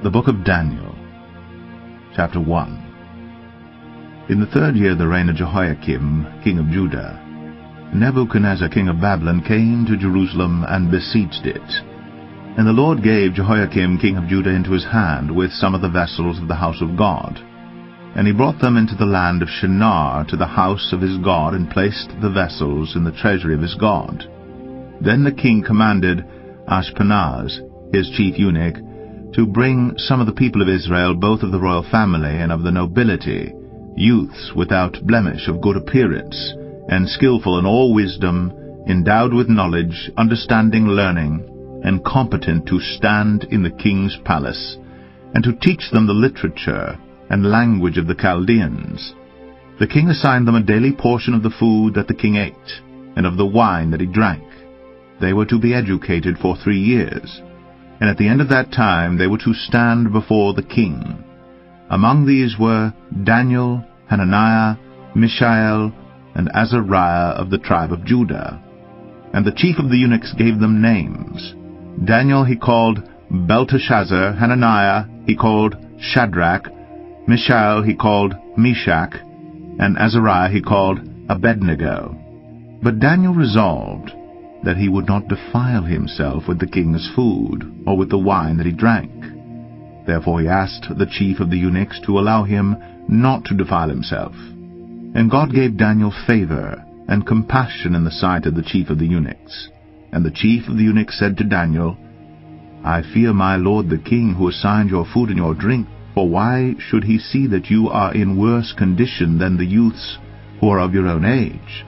The Book of Daniel, Chapter 1. In the 3rd year of the reign of Jehoiakim, king of Judah, Nebuchadnezzar, king of Babylon, came to Jerusalem and besieged it. And the Lord gave Jehoiakim, king of Judah, into his hand with some of the vessels of the house of God. And he brought them into the land of Shinar to the house of his God, and placed the vessels in the treasury of his God. Then the king commanded Ashpenaz, his chief eunuch, to bring some of the people of Israel, both of the royal family and of the nobility, youths without blemish, of good appearance, and skillful in all wisdom, endowed with knowledge, understanding, learning, and competent to stand in the king's palace, and to teach them the literature and language of the Chaldeans. The king assigned them a daily portion of the food that the king ate, and of the wine that he drank. They were to be educated for 3 years, and at the end of that time they were to stand before the king. Among these were Daniel, Hananiah, Mishael, and Azariah of the tribe of Judah. And the chief of the eunuchs gave them names. Daniel he called Belteshazzar, Hananiah he called Shadrach, Mishael he called Meshach, and Azariah he called Abednego. But Daniel resolved that he would not defile himself with the king's food, or with the wine that he drank. Therefore he asked the chief of the eunuchs to allow him not to defile himself. And God gave Daniel favor and compassion in the sight of the chief of the eunuchs. And the chief of the eunuchs said to Daniel, I fear my lord the king, who assigned your food and your drink, for why should he see that you are in worse condition than the youths who are of your own age?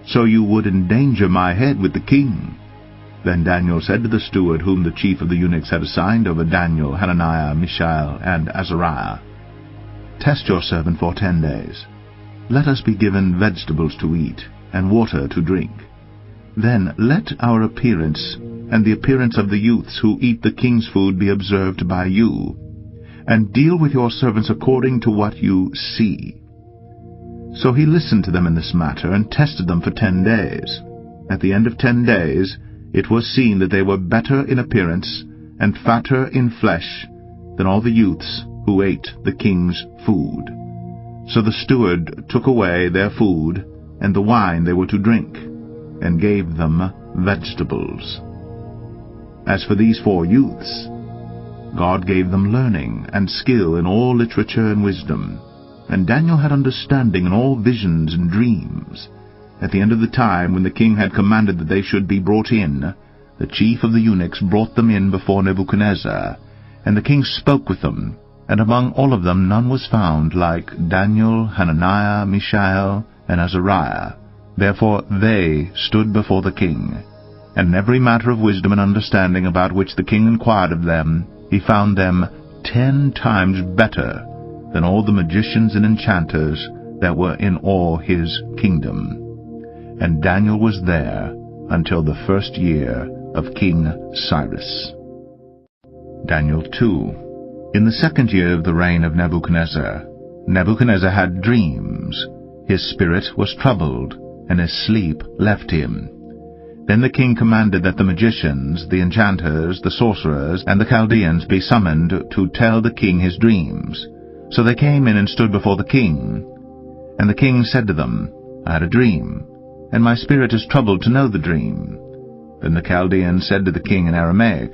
So you would endanger my head with the king. Then Daniel said to the steward whom the chief of the eunuchs had assigned over Daniel, Hananiah, Mishael, and Azariah, Test your servant for 10 days. Let us be given vegetables to eat, and water to drink. Then let our appearance, and the appearance of the youths who eat the king's food, be observed by you, and deal with your servants according to what you see. So he listened to them in this matter, and tested them for 10 days. At the end of 10 days, it was seen that they were better in appearance, and fatter in flesh, than all the youths who ate the king's food. So the steward took away their food, and the wine they were to drink, and gave them vegetables. As for these 4 youths, God gave them learning and skill in all literature and wisdom. And Daniel had understanding in all visions and dreams. At the end of the time, when the king had commanded that they should be brought in, the chief of the eunuchs brought them in before Nebuchadnezzar. And the king spoke with them, and among all of them none was found like Daniel, Hananiah, Mishael, and Azariah. Therefore they stood before the king. And in every matter of wisdom and understanding about which the king inquired of them, he found them 10 times better than all the magicians and enchanters that were in all his kingdom. And Daniel was there until the 1st year of King Cyrus. Daniel 2. In the 2nd year of the reign of Nebuchadnezzar, Nebuchadnezzar had dreams. His spirit was troubled, and his sleep left him. Then the king commanded that the magicians, the enchanters, the sorcerers, and the Chaldeans be summoned to tell the king his dreams. So they came in and stood before the king. And the king said to them, I had a dream, and my spirit is troubled to know the dream. Then the Chaldeans said to the king in Aramaic,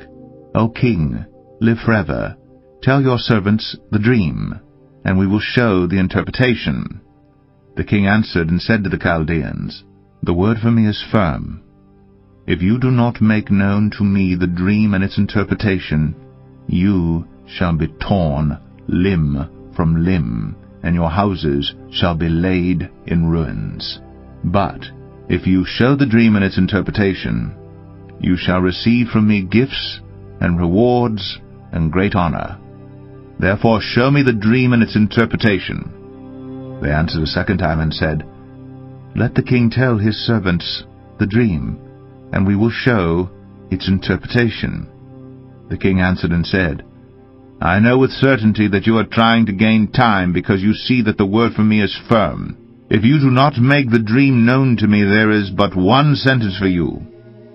O king, live forever. Tell your servants the dream, and we will show the interpretation. The king answered and said to the Chaldeans, The word for me is firm. If you do not make known to me the dream and its interpretation, you shall be torn limb from limb, and your houses shall be laid in ruins. But if you show the dream and its interpretation, you shall receive from me gifts and rewards and great honor. Therefore show me the dream and its interpretation. They answered a second time and said, Let the king tell his servants the dream, and we will show its interpretation. The king answered and said, I know with certainty that you are trying to gain time, because you see that the word from me is firm. If you do not make the dream known to me, there is but one sentence for you.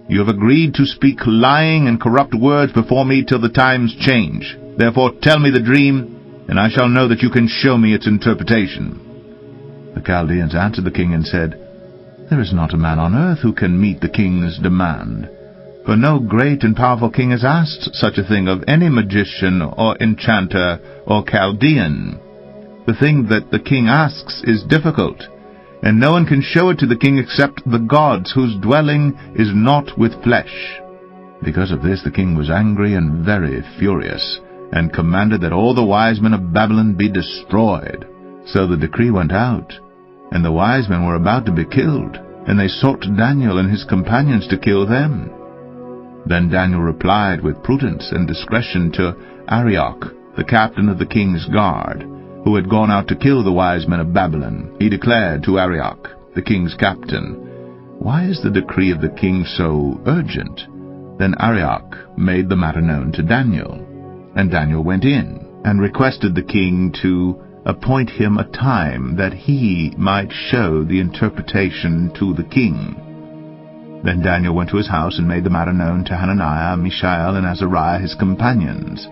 You have agreed to speak lying and corrupt words before me till the times change. Therefore tell me the dream, and I shall know that you can show me its interpretation." The Chaldeans answered the king and said, "There is not a man on earth who can meet the king's demand. For no great and powerful king has asked such a thing of any magician or enchanter or Chaldean. The thing that the king asks is difficult, and no one can show it to the king except the gods, whose dwelling is not with flesh." Because of this the king was angry and very furious, and commanded that all the wise men of Babylon be destroyed. So the decree went out, and the wise men were about to be killed, and they sought Daniel and his companions to kill them. Then Daniel replied with prudence and discretion to Arioch, the captain of the king's guard, who had gone out to kill the wise men of Babylon. He declared to Arioch, the king's captain, "Why is the decree of the king so urgent?" Then Arioch made the matter known to Daniel, and Daniel went in and requested the king to appoint him a time that he might show the interpretation to the king. Then Daniel went to his house and made the matter known to Hananiah, Mishael, and Azariah his companions,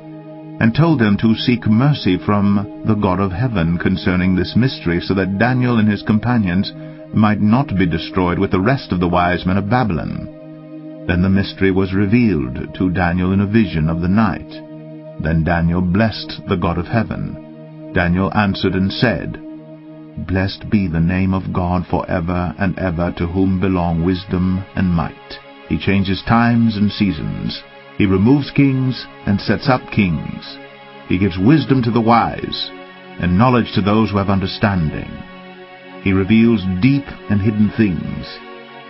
and told them to seek mercy from the God of heaven concerning this mystery, so that Daniel and his companions might not be destroyed with the rest of the wise men of Babylon. Then the mystery was revealed to Daniel in a vision of the night. Then Daniel blessed the God of heaven. Daniel answered and said, "Blessed be the name of God forever and ever, to whom belong wisdom and might. He changes times and seasons. He removes kings and sets up kings. He gives wisdom to the wise, and knowledge to those who have understanding. He reveals deep and hidden things.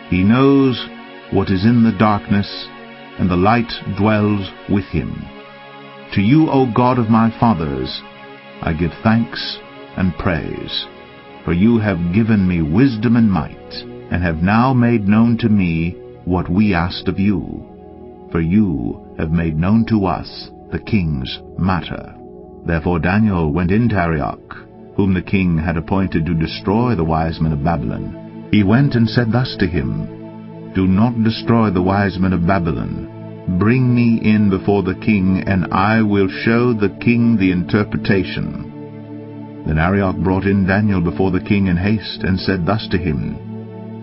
He knows what is in the darkness, and the light dwells with him. To you, O God of my fathers, I give thanks and praise. For you have given me wisdom and might, and have now made known to me what we asked of you. For you have made known to us the king's matter." Therefore Daniel went in to Arioch, whom the king had appointed to destroy the wise men of Babylon. He went and said thus to him, "Do not destroy the wise men of Babylon. Bring me in before the king, and I will show the king the interpretation." Then Arioch brought in Daniel before the king in haste, and said thus to him,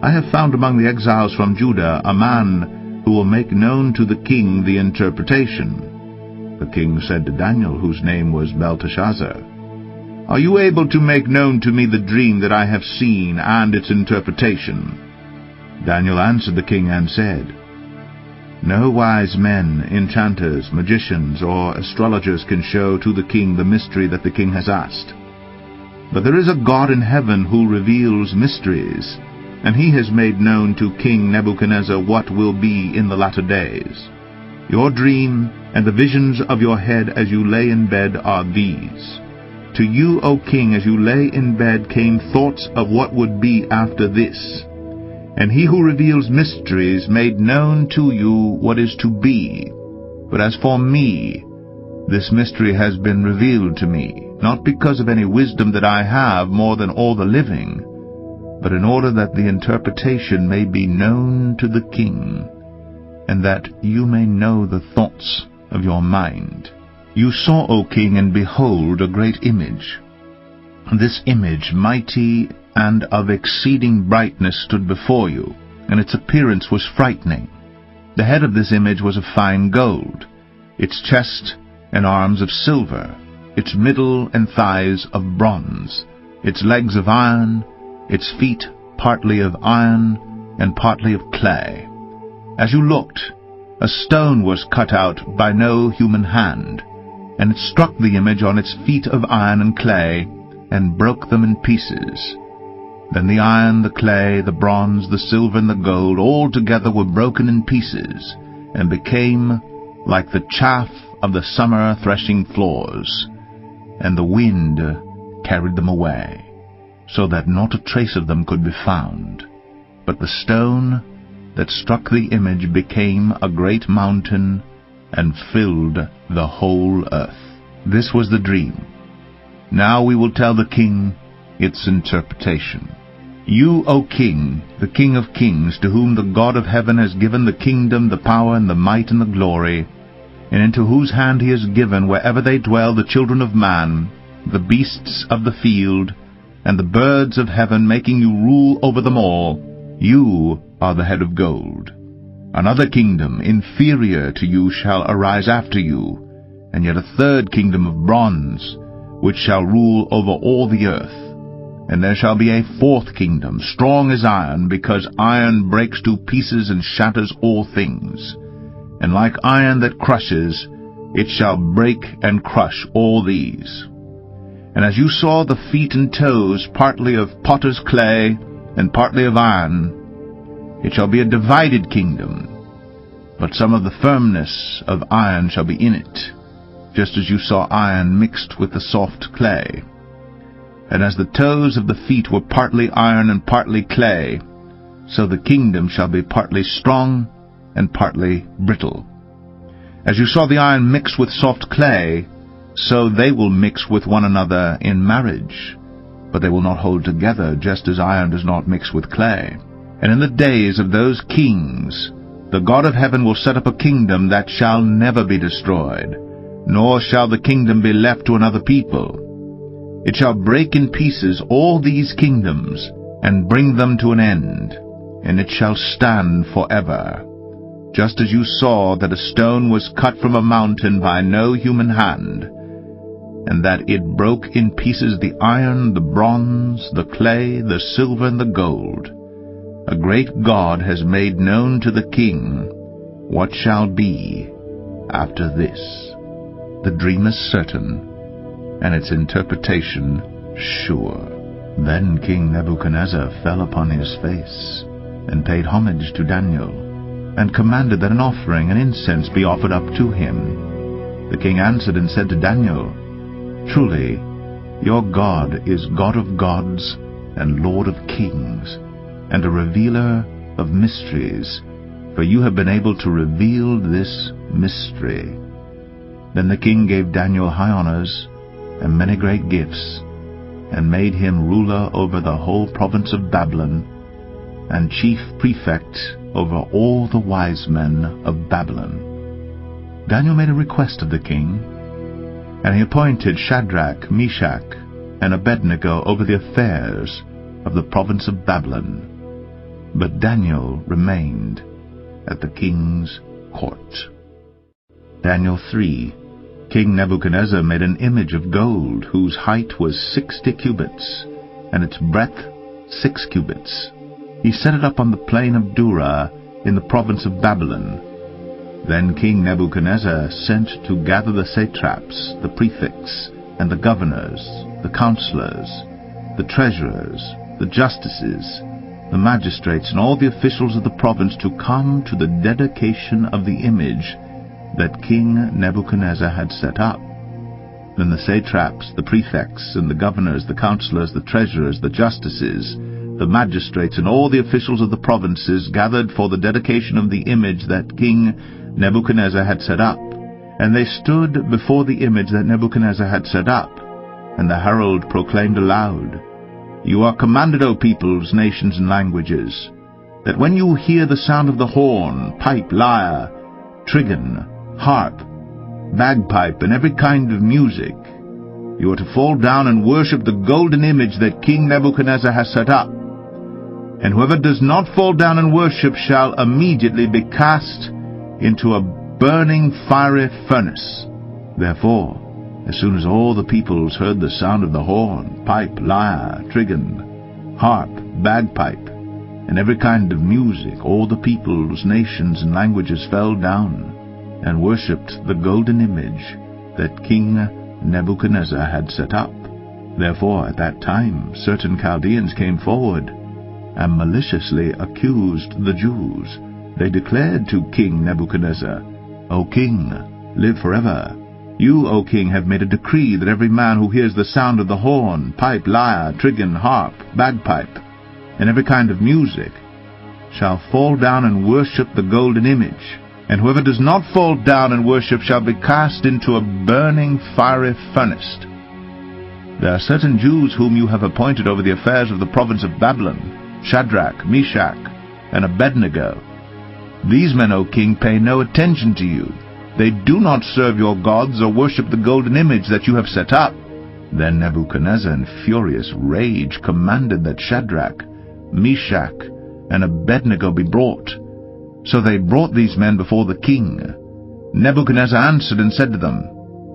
"I have found among the exiles from Judah a man who will make known to the king the interpretation." The king said to Daniel, whose name was Belteshazzar, "Are you able to make known to me the dream that I have seen and its interpretation?" Daniel answered the king and said, "No wise men, enchanters, magicians, or astrologers can show to the king the mystery that the king has asked. But there is a God in heaven who reveals mysteries, and he has made known to King Nebuchadnezzar what will be in the latter days. Your dream and the visions of your head as you lay in bed are these. To you, O king, as you lay in bed came thoughts of what would be after this. And he who reveals mysteries made known to you what is to be. But as for me, this mystery has been revealed to me, not because of any wisdom that I have more than all the living, but in order that the interpretation may be known to the king, and that you may know the thoughts of your mind. You saw, O king, and behold, a great image. This image, mighty and of exceeding brightness, stood before you, and its appearance was frightening. The head of this image was of fine gold, its chest and arms of silver, its middle and thighs of bronze, its legs of iron, its feet partly of iron and partly of clay. As you looked, a stone was cut out by no human hand, and it struck the image on its feet of iron and clay, and broke them in pieces. Then the iron, the clay, the bronze, the silver, and the gold all together were broken in pieces, and became like the chaff of the summer threshing floors, and the wind carried them away, so that not a trace of them could be found. But the stone that struck the image became a great mountain, and filled the whole earth. This was the dream. Now we will tell the king its interpretation. You, O king, the King of kings, to whom the God of heaven has given the kingdom, the power, and the might, and the glory, and into whose hand he has given, wherever they dwell, the children of man, the beasts of the field, and the birds of heaven, making you rule over them all, you are the head of gold. Another kingdom, inferior to you, shall arise after you, and yet a third kingdom of bronze, which shall rule over all the earth. And there shall be a fourth kingdom, strong as iron, because iron breaks to pieces and shatters all things. And like iron that crushes, it shall break and crush all these. And as you saw the feet and toes, partly of potter's clay, and partly of iron, it shall be a divided kingdom, but some of the firmness of iron shall be in it, just as you saw iron mixed with the soft clay. And as the toes of the feet were partly iron and partly clay, so the kingdom shall be partly strong and partly brittle. As you saw the iron mix with soft clay, so they will mix with one another in marriage, but they will not hold together, just as iron does not mix with clay. And in the days of those kings, the God of heaven will set up a kingdom that shall never be destroyed, nor shall the kingdom be left to another people. It shall break in pieces all these kingdoms, and bring them to an end, and it shall stand forever. Just as you saw that a stone was cut from a mountain by no human hand, and that it broke in pieces the iron, the bronze, the clay, the silver, and the gold, a great God has made known to the king what shall be after this. The dream is certain, and its interpretation sure. Then King Nebuchadnezzar fell upon his face, and paid homage to Daniel, and commanded that an offering and incense be offered up to him. The king answered and said to Daniel, Truly, your God is God of gods, and Lord of kings, and a revealer of mysteries, for you have been able to reveal this mystery. Then the king gave Daniel high honors, and many great gifts, and made him ruler over the whole province of Babylon, and chief prefect over all the wise men of Babylon. Daniel made a request of the king, and he appointed Shadrach, Meshach, and Abednego over the affairs of the province of Babylon. But Daniel remained at the king's court. Daniel 3. King Nebuchadnezzar made an image of gold, whose height was 60 cubits, and its breadth 6 cubits. He set it up on the plain of Dura in the province of Babylon. Then King Nebuchadnezzar sent to gather the satraps, the prefects, and the governors, the counselors, the treasurers, the justices, the magistrates, and all the officials of the province to come to the dedication of the image that King Nebuchadnezzar had set up. Then the satraps, the prefects, and the governors, the counselors, the treasurers, the justices, the magistrates, and all the officials of the provinces gathered for the dedication of the image that King Nebuchadnezzar had set up. And they stood before the image that Nebuchadnezzar had set up, and the herald proclaimed aloud, You are commanded, O peoples, nations, and languages, that when you hear the sound of the horn, pipe, lyre, trigon, harp, bagpipe, and every kind of music, you are to fall down and worship the golden image that King Nebuchadnezzar has set up. And whoever does not fall down and worship shall immediately be cast into a burning fiery furnace. Therefore, as soon as all the peoples heard the sound of the horn, pipe, lyre, trigon, harp, bagpipe, and every kind of music, all the peoples, nations, and languages fell down and worshipped the golden image that King Nebuchadnezzar had set up. Therefore, at that time, certain Chaldeans came forward and maliciously accused the Jews. They declared to King Nebuchadnezzar, O king, live forever. You, O king, have made a decree that every man who hears the sound of the horn, pipe, lyre, trigon, harp, bagpipe, and every kind of music, shall fall down and worship the golden image. And whoever does not fall down and worship shall be cast into a burning fiery furnace. There are certain Jews whom you have appointed over the affairs of the province of Babylon, Shadrach, Meshach, and Abednego. These men, O king, pay no attention to you. They do not serve your gods or worship the golden image that you have set up." Then Nebuchadnezzar, in furious rage, commanded that Shadrach, Meshach, and Abednego be brought. So they brought these men before the king. Nebuchadnezzar answered and said to them,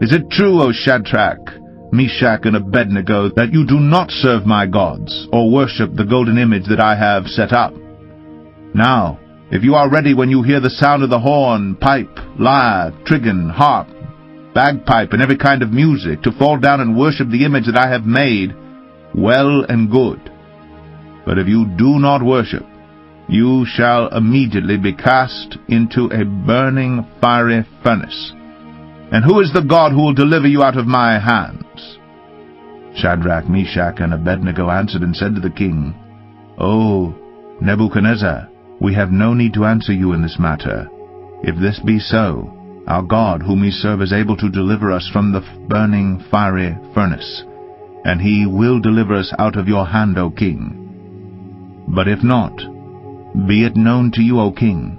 "Is it true, O Shadrach, Meshach, and Abednego, that you do not serve my gods, or worship the golden image that I have set up? Now, if you are ready when you hear the sound of the horn, pipe, lyre, trigon, harp, bagpipe, and every kind of music, to fall down and worship the image that I have made, well and good. But if you do not worship, you shall immediately be cast into a burning fiery furnace. And who is the God who will deliver you out of my hands?" Shadrach, Meshach, and Abednego answered and said to the king, "O Nebuchadnezzar, we have no need to answer you in this matter. If this be so, our God, whom we serve, is able to deliver us from the burning fiery furnace, and he will deliver us out of your hand, O king. But if not, be it known to you, O king,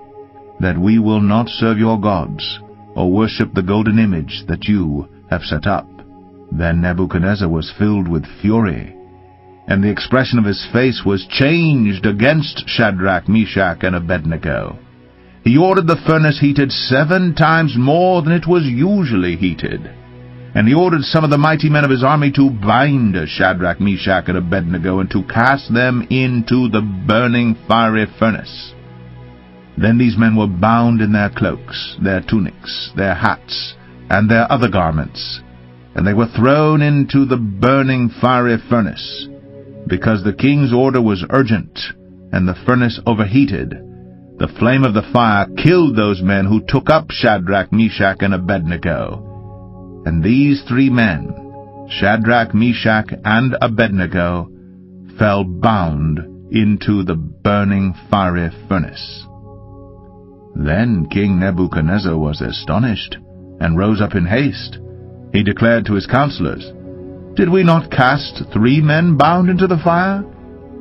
that we will not serve your gods, or worship the golden image that you have set up." Then Nebuchadnezzar was filled with fury, and the expression of his face was changed against Shadrach, Meshach, and Abednego. He ordered the furnace heated 7 times more than it was usually heated. And he ordered some of the mighty men of his army to bind Shadrach, Meshach, and Abednego, and to cast them into the burning fiery furnace. Then these men were bound in their cloaks, their tunics, their hats, and their other garments, and they were thrown into the burning fiery furnace. Because the king's order was urgent, and the furnace overheated, the flame of the fire killed those men who took up Shadrach, Meshach, and Abednego. And these 3 men, Shadrach, Meshach, and Abednego, fell bound into the burning fiery furnace. Then King Nebuchadnezzar was astonished, and rose up in haste. He declared to his counselors, "Did we not cast 3 men bound into the fire?"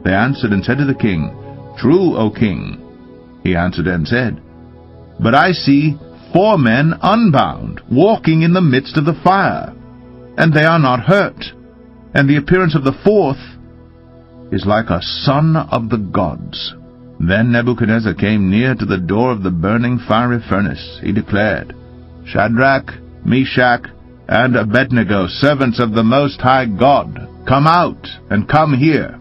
They answered and said to the king, "True, O king." He answered and said, "But I see 4 men unbound, walking in the midst of the fire, and they are not hurt, and the appearance of the 4th is like a son of the gods." Then Nebuchadnezzar came near to the door of the burning fiery furnace. He declared, "Shadrach, Meshach, and Abednego, servants of the Most High God, come out, and come here."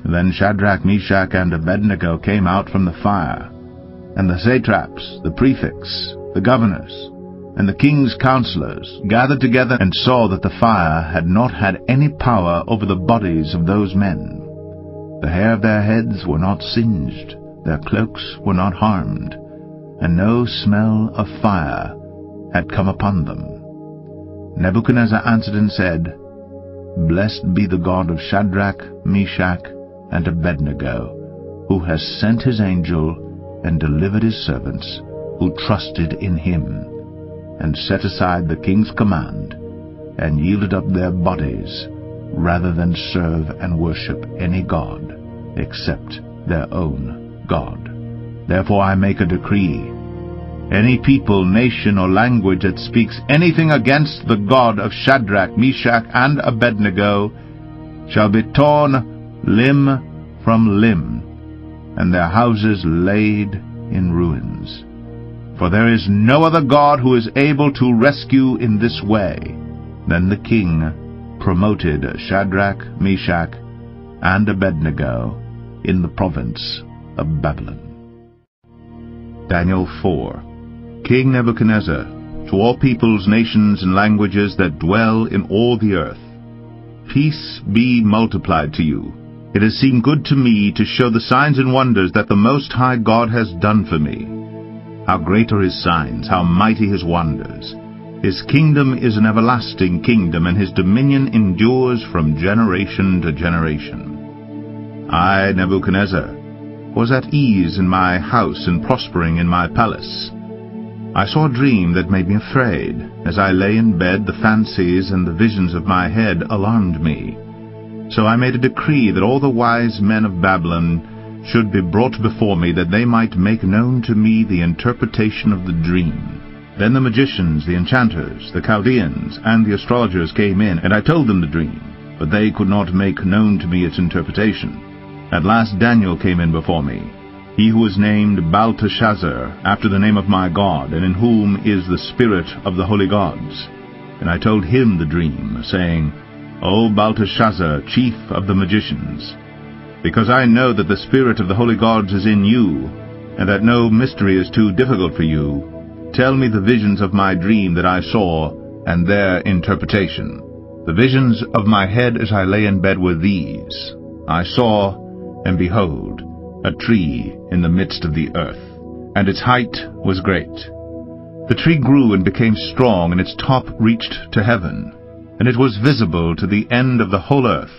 Then Shadrach, Meshach, and Abednego came out from the fire. And the satraps, the prefects, the governors, and the king's counselors gathered together and saw that the fire had not had any power over the bodies of those men. The hair of their heads were not singed, their cloaks were not harmed, and no smell of fire had come upon them. Nebuchadnezzar answered and said, "Blessed be the God of Shadrach, Meshach, and Abednego, who has sent his angel and delivered his servants who trusted in him, and set aside the king's command, and yielded up their bodies, rather than serve and worship any god, except their own God. Therefore I make a decree. Any people, nation, or language that speaks anything against the God of Shadrach, Meshach, and Abednego shall be torn limb from limb, and their houses laid in ruins. For there is no other God who is able to rescue in this way." Then the king promoted Shadrach, Meshach, and Abednego in the province of Babylon. Daniel 4. King Nebuchadnezzar, to all peoples, nations, and languages that dwell in all the earth, peace be multiplied to you. It has seemed good to me to show the signs and wonders that the Most High God has done for me. How great are his signs, how mighty his wonders. His kingdom is an everlasting kingdom, and his dominion endures from generation to generation. I, Nebuchadnezzar, was at ease in my house and prospering in my palace. I saw a dream that made me afraid. As I lay in bed, the fancies and the visions of my head alarmed me. So I made a decree that all the wise men of Babylon should be brought before me, that they might make known to me the interpretation of the dream. Then the magicians, the enchanters, the Chaldeans, and the astrologers came in, and I told them the dream, but they could not make known to me its interpretation. At last Daniel came in before me, he who is named Belteshazzar, after the name of my God, and in whom is the spirit of the holy gods. And I told him the dream, saying, O Belteshazzar, chief of the magicians, because I know that the spirit of the holy gods is in you, and that no mystery is too difficult for you, tell me the visions of my dream that I saw, and their interpretation. The visions of my head as I lay in bed were these. I saw, and behold, a tree in the midst of the earth, and its height was great. The tree grew and became strong, and its top reached to heaven, and it was visible to the end of the whole earth.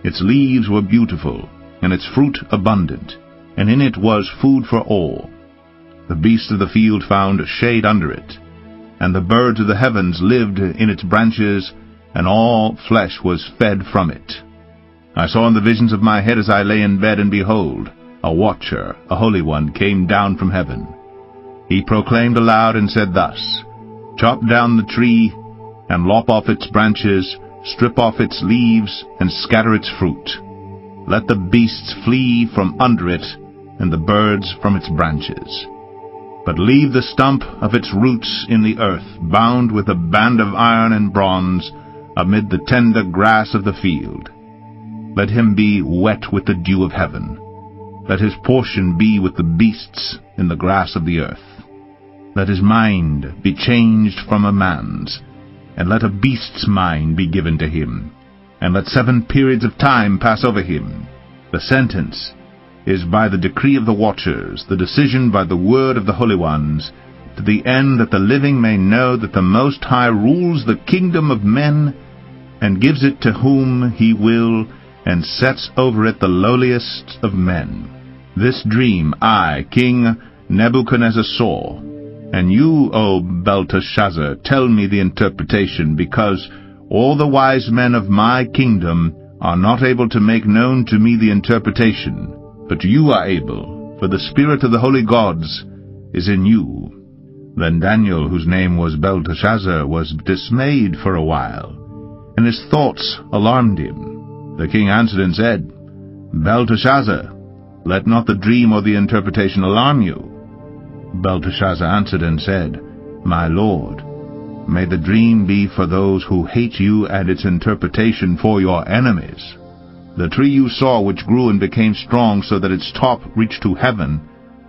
Its leaves were beautiful, and its fruit abundant, and in it was food for all. The beasts of the field found shade under it, and the birds of the heavens lived in its branches, and all flesh was fed from it. I saw in the visions of my head as I lay in bed, and behold, a watcher, a holy one, came down from heaven. He proclaimed aloud and said thus, Chop down the tree, and lop off its branches, strip off its leaves, and scatter its fruit. Let the beasts flee from under it, and the birds from its branches. But leave the stump of its roots in the earth, bound with a band of iron and bronze, amid the tender grass of the field. Let him be wet with the dew of heaven. Let his portion be with the beasts in the grass of the earth. Let his mind be changed from a man's, and let a beast's mind be given to him, and let 7 periods of time pass over him. The sentence is by the decree of the watchers, the decision by the word of the holy ones, to the end that the living may know that the Most High rules the kingdom of men, and gives it to whom he will, and sets over it the lowliest of men. This dream I, King Nebuchadnezzar, saw, and you, O Belteshazzar, tell me the interpretation, because all the wise men of my kingdom are not able to make known to me the interpretation, but you are able, for the spirit of the holy gods is in you. Then Daniel, whose name was Belteshazzar, was dismayed for a while, and his thoughts alarmed him. The king answered and said, Belteshazzar, let not the dream or the interpretation alarm you. Belteshazzar answered and said, My lord, may the dream be for those who hate you, and its interpretation for your enemies. The tree you saw, which grew and became strong, so that its top reached to heaven,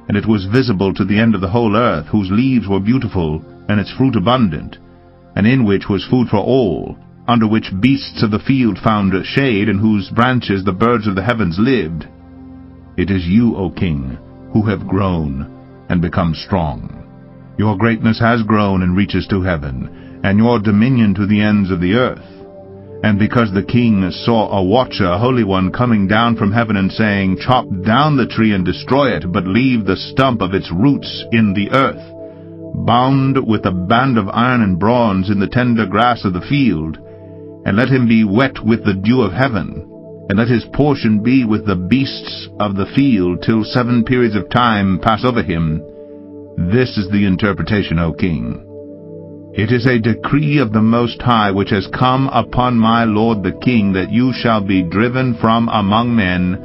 and it was visible to the end of the whole earth, whose leaves were beautiful, and its fruit abundant, and in which was food for all, under which beasts of the field found shade, and whose branches the birds of the heavens lived. It is you, O king, who have grown and become strong. Your greatness has grown and reaches to heaven, and your dominion to the ends of the earth. And because the king saw a watcher, a holy one, coming down from heaven and saying, Chop down the tree and destroy it, but leave the stump of its roots in the earth, bound with a band of iron and bronze in the tender grass of the field, and let him be wet with the dew of heaven, and let his portion be with the beasts of the field, till 7 periods of time pass over him. This is the interpretation, O king. It is a decree of the Most High, which has come upon my lord the king, that you shall be driven from among men,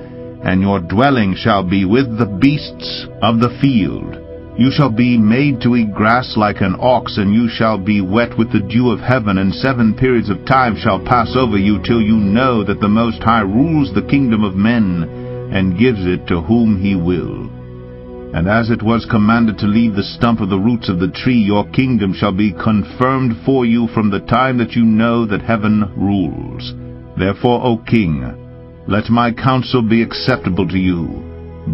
and your dwelling shall be with the beasts of the field. You shall be made to eat grass like an ox, and you shall be wet with the dew of heaven, and 7 periods of time shall pass over you, till you know that the Most High rules the kingdom of men, and gives it to whom he will. And as it was commanded to leave the stump of the roots of the tree, your kingdom shall be confirmed for you from the time that you know that heaven rules. Therefore, O king, let my counsel be acceptable to you.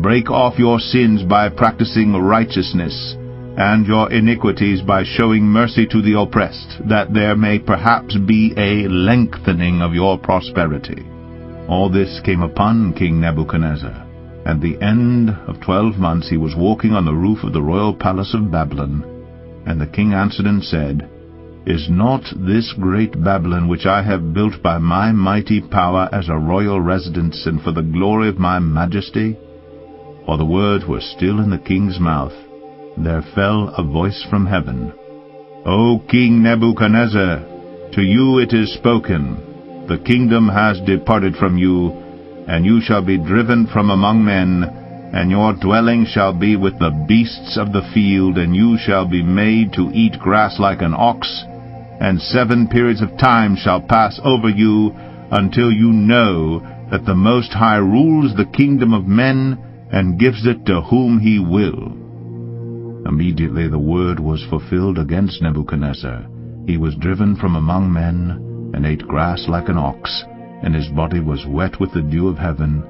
Break off your sins by practicing righteousness, and your iniquities by showing mercy to the oppressed, that there may perhaps be a lengthening of your prosperity. All this came upon King Nebuchadnezzar. At the end of 12 months he was walking on the roof of the royal palace of Babylon, And the king answered and said, Is not this great Babylon, which I have built by my mighty power as a royal residence, and for the glory of my majesty? While the words were still in the king's mouth, there fell a voice from heaven, O King Nebuchadnezzar, to you it is spoken, the kingdom has departed from you, and you shall be driven from among men, and your dwelling shall be with the beasts of the field, and you shall be made to eat grass like an ox, and 7 periods of time shall pass over you, until you know that the Most High rules the kingdom of men, and gives it to whom he will. Immediately the word was fulfilled against Nebuchadnezzar. He was driven from among men, and ate grass like an ox, and his body was wet with the dew of heaven,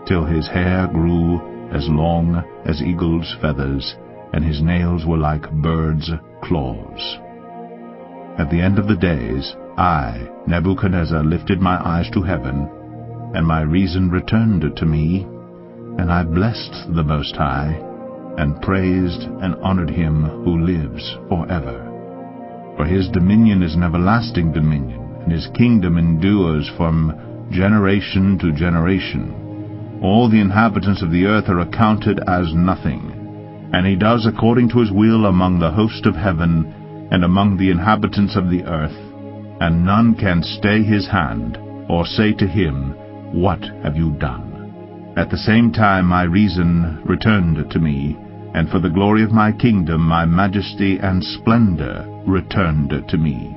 till his hair grew as long as eagle's feathers, and his nails were like birds' claws. At the end of the days, I, Nebuchadnezzar, lifted my eyes to heaven, and my reason returned to me, and I blessed the Most High, and praised and honored him who lives forever. For his dominion is an everlasting dominion, and his kingdom endures from generation to generation. All the inhabitants of the earth are accounted as nothing, and he does according to his will among the host of heaven, and among the inhabitants of the earth, and none can stay his hand, or say to him, What have you done? At the same time my reason returned to me, and for the glory of my kingdom my majesty and splendor returned to me.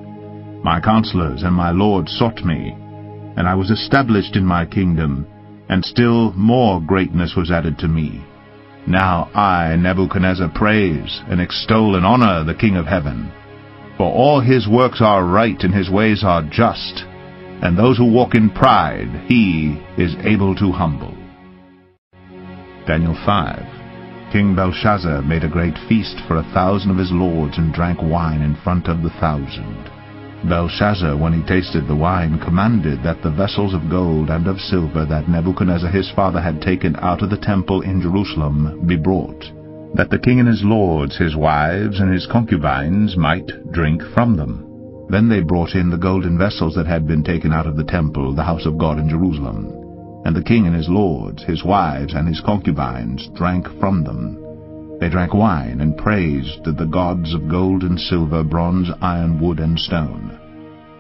My counselors and my lords sought me, and I was established in my kingdom, and still more greatness was added to me. Now I, Nebuchadnezzar, praise and extol and honor the King of heaven. For all his works are right, and his ways are just, and those who walk in pride he is able to humble. Daniel 5. King Belshazzar made a great feast for 1,000 of his lords, and drank wine in front of the 1,000. Belshazzar, when he tasted the wine, commanded that the vessels of gold and of silver that Nebuchadnezzar his father had taken out of the temple in Jerusalem be brought, that the king and his lords, his wives, and his concubines might drink from them. Then they brought in the golden vessels that had been taken out of the temple, the house of God in Jerusalem. And the king and his lords, his wives, and his concubines drank from them. They drank wine, and praised the gods of gold and silver, bronze, iron, wood, and stone.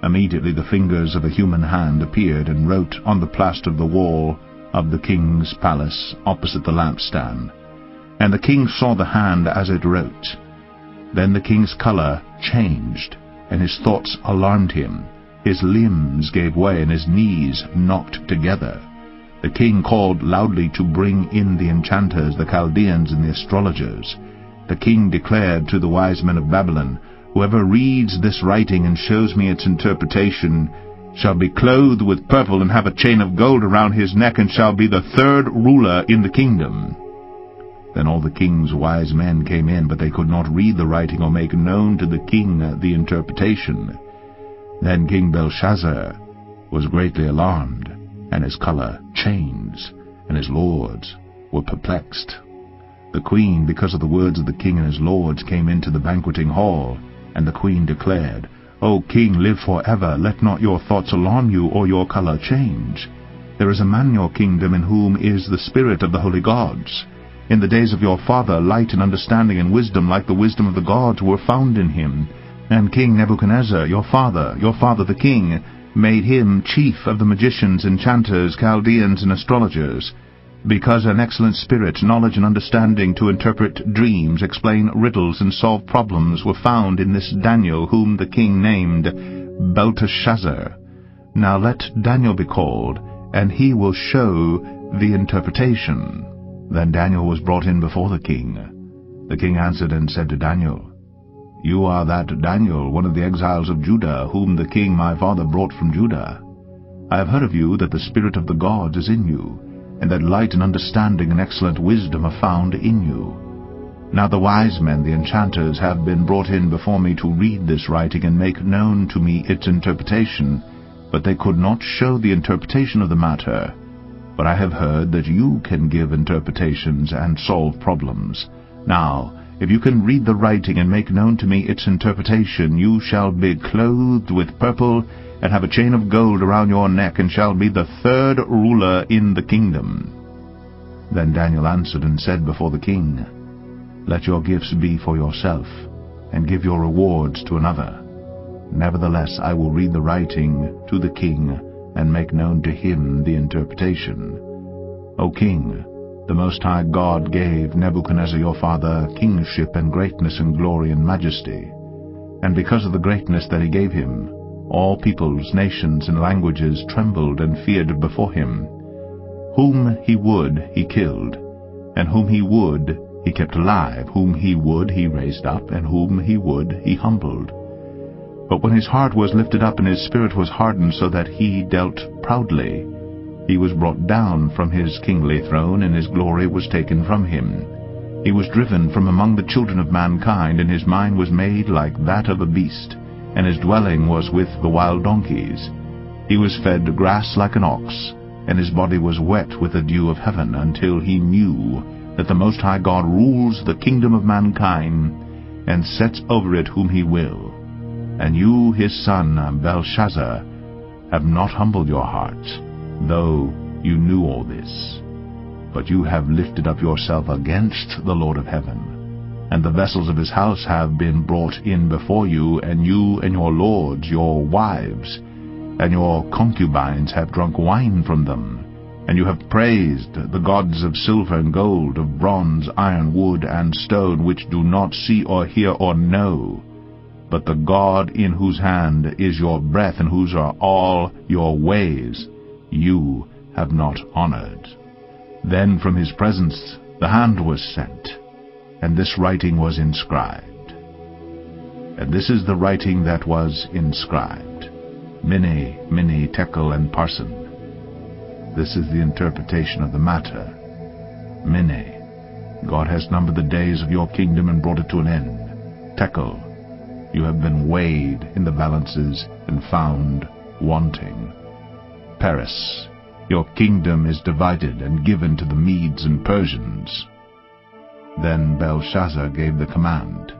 Immediately the fingers of a human hand appeared, and wrote on the plaster of the wall of the king's palace, opposite the lampstand. And the king saw the hand as it wrote. Then the king's color changed, and his thoughts alarmed him. His limbs gave way, and his knees knocked together. The king called loudly to bring in the enchanters, the Chaldeans, and the astrologers. The king declared to the wise men of Babylon, Whoever reads this writing and shows me its interpretation shall be clothed with purple, and have a chain of gold around his neck, and shall be the 3rd ruler in the kingdom. Then all the king's wise men came in, but they could not read the writing or make known to the king the interpretation. Then King Belshazzar was greatly alarmed, and his color changed, and his lords were perplexed. The queen, because of the words of the king and his lords, came into the banqueting hall, and the queen declared, O king, live forever. Let not your thoughts alarm you, or your color change. There is a man in your kingdom in whom is the spirit of the holy gods. In the days of your father, light and understanding and wisdom, like the wisdom of the gods, were found in him. And King Nebuchadnezzar, your father the king, made him chief of the magicians, enchanters, Chaldeans, and astrologers, because an excellent spirit, knowledge, and understanding to interpret dreams, explain riddles, and solve problems were found in this Daniel, whom the king named Belteshazzar. Now let Daniel be called, and he will show the interpretation. Then Daniel was brought in before the king. The king answered and said to Daniel, You are that Daniel, one of the exiles of Judah, whom the king my father brought from Judah. I have heard of you that the spirit of the gods is in you, and that light and understanding and excellent wisdom are found in you. Now the wise men, the enchanters, have been brought in before me to read this writing and make known to me its interpretation, but they could not show the interpretation of the matter. But I have heard that you can give interpretations and solve problems. Now, if you can read the writing and make known to me its interpretation, you shall be clothed with purple, and have a chain of gold around your neck, and shall be the third ruler in the kingdom." Then Daniel answered and said before the king, "Let your gifts be for yourself, and give your rewards to another. Nevertheless I will read the writing to the king, and make known to him the interpretation. O king, the Most High God gave Nebuchadnezzar your father kingship and greatness and glory and majesty. And because of the greatness that he gave him, all peoples, nations, and languages trembled and feared before him. Whom he would he killed, and whom he would he kept alive, whom he would he raised up, and whom he would he humbled. But when his heart was lifted up and his spirit was hardened so that he dealt proudly, he was brought down from his kingly throne, and his glory was taken from him. He was driven from among the children of mankind, and his mind was made like that of a beast, and his dwelling was with the wild donkeys. He was fed grass like an ox, and his body was wet with the dew of heaven, until he knew that the Most High God rules the kingdom of mankind, and sets over it whom he will. And you, his son, Belshazzar, have not humbled your heart, though you knew all this. But you have lifted up yourself against the Lord of heaven, and the vessels of his house have been brought in before you, and you and your lords, your wives, and your concubines have drunk wine from them. And you have praised the gods of silver and gold, of bronze, iron, wood, and stone, which do not see or hear or know. But the God in whose hand is your breath, and whose are all your ways, you have not honored. Then from his presence the hand was sent, and this writing was inscribed. And this is the writing that was inscribed: Mene, Mene, Tekel, and Parsin. This is the interpretation of the matter. Mene, God has numbered the days of your kingdom and brought it to an end. Tekel, you have been weighed in the balances and found wanting. Peres, your kingdom is divided and given to the Medes and Persians. Then Belshazzar gave the command,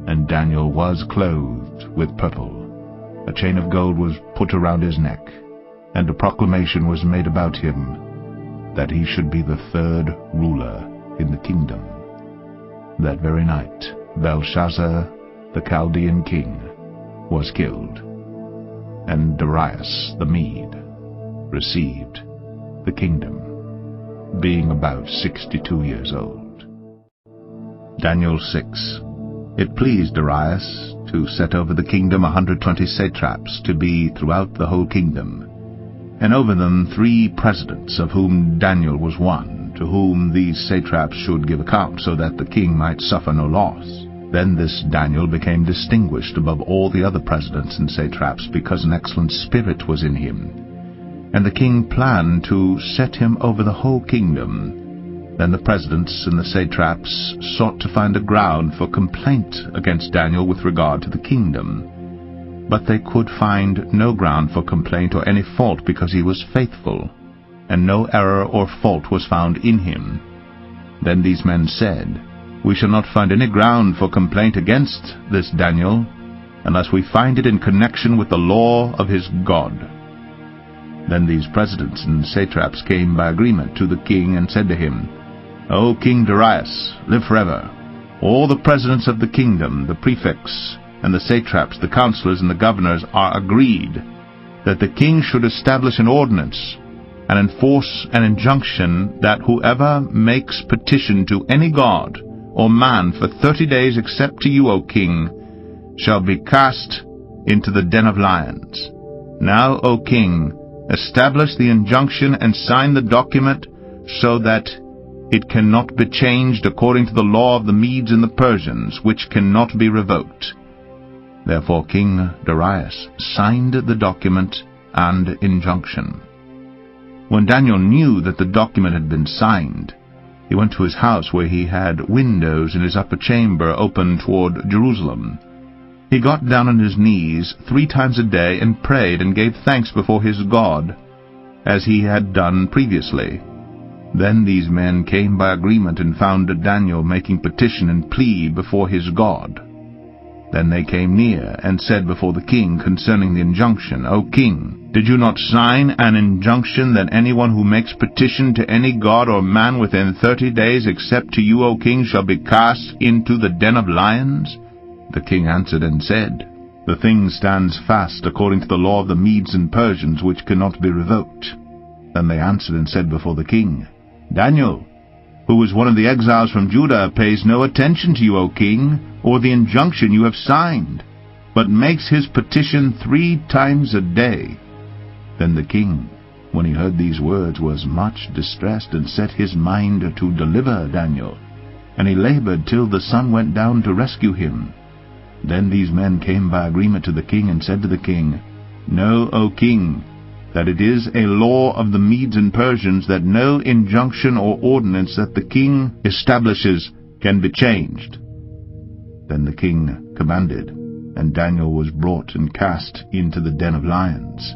and Daniel was clothed with purple. A chain of gold was put around his neck, and a proclamation was made about him, that he should be the third ruler in the kingdom. That very night Belshazzar, the Chaldean king, was killed, and Darius the Mede received the kingdom, being about 62 years old. Daniel 6. It pleased Darius to set over the kingdom 120 satraps, to be throughout the whole kingdom, and over them 3 presidents, of whom Daniel was one, to whom these satraps should give account, so that the king might suffer no loss. Then this Daniel became distinguished above all the other presidents and satraps, because an excellent spirit was in him. And the king planned to set him over the whole kingdom. Then the presidents and the satraps sought to find a ground for complaint against Daniel with regard to the kingdom. But they could find no ground for complaint or any fault, because he was faithful, and no error or fault was found in him. Then these men said, "We shall not find any ground for complaint against this Daniel, unless we find it in connection with the law of his God." Then these presidents and satraps came by agreement to the king, and said to him, "O King Darius, live forever. All the presidents of the kingdom, the prefects, and the satraps, the counselors, and the governors are agreed that the king should establish an ordinance and enforce an injunction that whoever makes petition to any god or man for 30 days except to you, O king, shall be cast into the den of lions. Now, O king, establish the injunction and sign the document, so that it cannot be changed according to the law of the Medes and the Persians, which cannot be revoked." Therefore King Darius signed the document and injunction. When Daniel knew that the document had been signed, he went to his house, where he had windows in his upper chamber open toward Jerusalem. He got down on his knees 3 times a day and prayed and gave thanks before his God, as he had done previously. Then these men came by agreement and found Daniel making petition and plea before his God. Then they came near and said before the king concerning the injunction, O king, did you not sign an injunction that anyone who makes petition to any god or man within 30 days except to you, O king, shall be cast into the den of lions? The king answered and said, The thing stands fast according to the law of the Medes and Persians, which cannot be revoked. Then they answered and said before the king, Daniel, who is one of the exiles from Judah, pays no attention to you, O king, or the injunction you have signed, but makes his petition 3 times a day. Then the king, when he heard these words, was much distressed, and set his mind to deliver Daniel. And he labored till the sun went down to rescue him. Then these men came by agreement to the king, and said to the king, Know, O king, that it is a law of the Medes and Persians that no injunction or ordinance that the king establishes can be changed. Then the king commanded, and Daniel was brought and cast into the den of lions.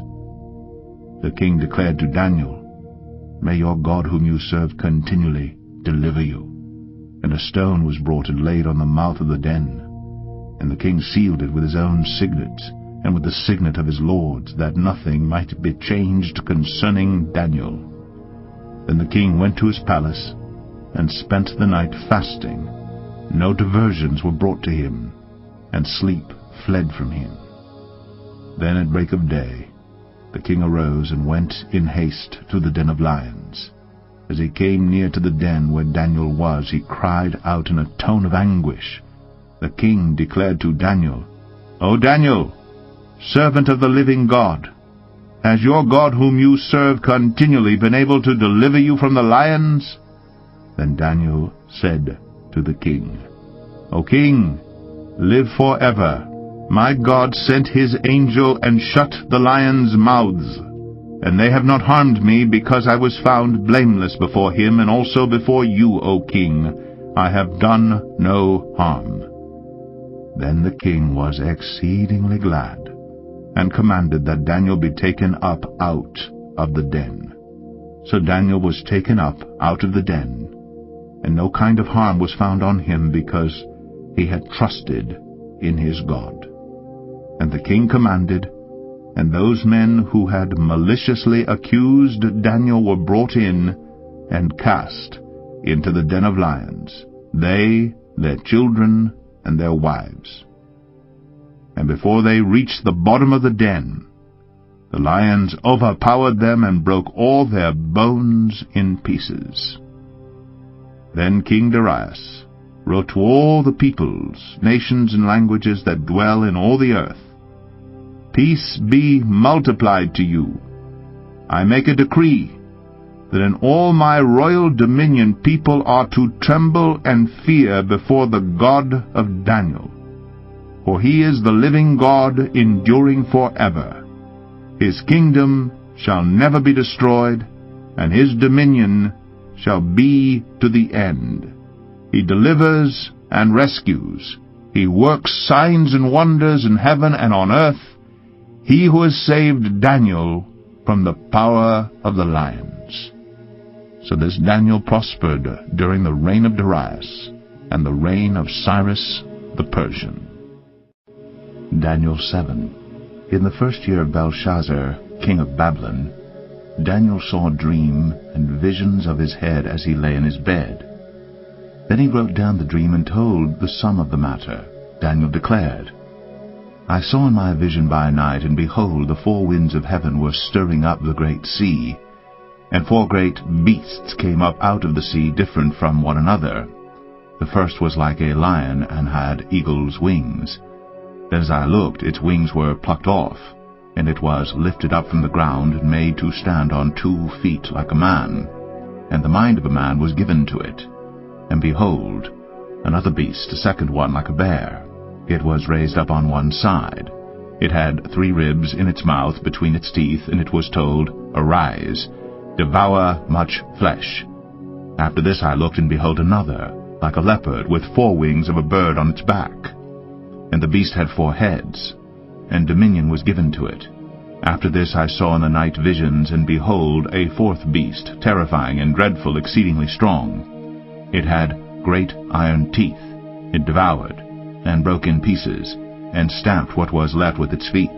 The king declared to Daniel, May your God whom you serve continually deliver you. And a stone was brought and laid on the mouth of the den. And the king sealed it with his own signet, and with the signet of his lords, that nothing might be changed concerning Daniel. Then the king went to his palace, and spent the night fasting. No diversions were brought to him, and sleep fled from him. Then at break of day the king arose, and went in haste to the den of lions. As he came near to the den where Daniel was, he cried out in a tone of anguish. The king declared to Daniel, O Daniel, servant of the living God, has your God whom you serve continually been able to deliver you from the lions? Then Daniel said to the king, O king, live forever. My God sent his angel and shut the lions' mouths, and they have not harmed me, because I was found blameless before him, and also before you, O king. I have done no harm. Then the king was exceedingly glad, and commanded that Daniel be taken up out of the den. So Daniel was taken up out of the den, and no kind of harm was found on him, because he had trusted in his God. And the king commanded, and those men who had maliciously accused Daniel were brought in and cast into the den of lions, they, their children, and their wives. And before they reached the bottom of the den, the lions overpowered them and broke all their bones in pieces. Then King Darius wrote to all the peoples, nations, and languages that dwell in all the earth, Peace be multiplied to you. I make a decree that in all my royal dominion people are to tremble and fear before the God of Daniel. For he is the living God, enduring forever. His kingdom shall never be destroyed, and his dominion shall be to the end. He delivers and rescues. He works signs and wonders in heaven and on earth. He who has saved Daniel from the power of the lions. So this Daniel prospered during the reign of Darius and the reign of Cyrus the Persian. Daniel 7. In the first year of Belshazzar, king of Babylon, Daniel saw a dream and visions of his head as he lay in his bed. Then he wrote down the dream and told the sum of the matter. Daniel declared, I saw in my vision by night, and behold, the 4 winds of heaven were stirring up the great sea, and 4 great beasts came up out of the sea, different from one another. The first was like a lion, and had eagle's wings. Then as I looked, its wings were plucked off, and it was lifted up from the ground, and made to stand on 2 feet like a man. And the mind of a man was given to it. And behold, another beast, a second one like a bear. It was raised up on one side. It had 3 ribs in its mouth between its teeth, and it was told, Arise, devour much flesh. After this I looked, and behold another, like a leopard, with 4 wings of a bird on its back. And the beast had 4 heads, and dominion was given to it. After this I saw in the night visions, and behold, a fourth beast, terrifying and dreadful, exceedingly strong. It had great iron teeth. It devoured, and broke in pieces, and stamped what was left with its feet.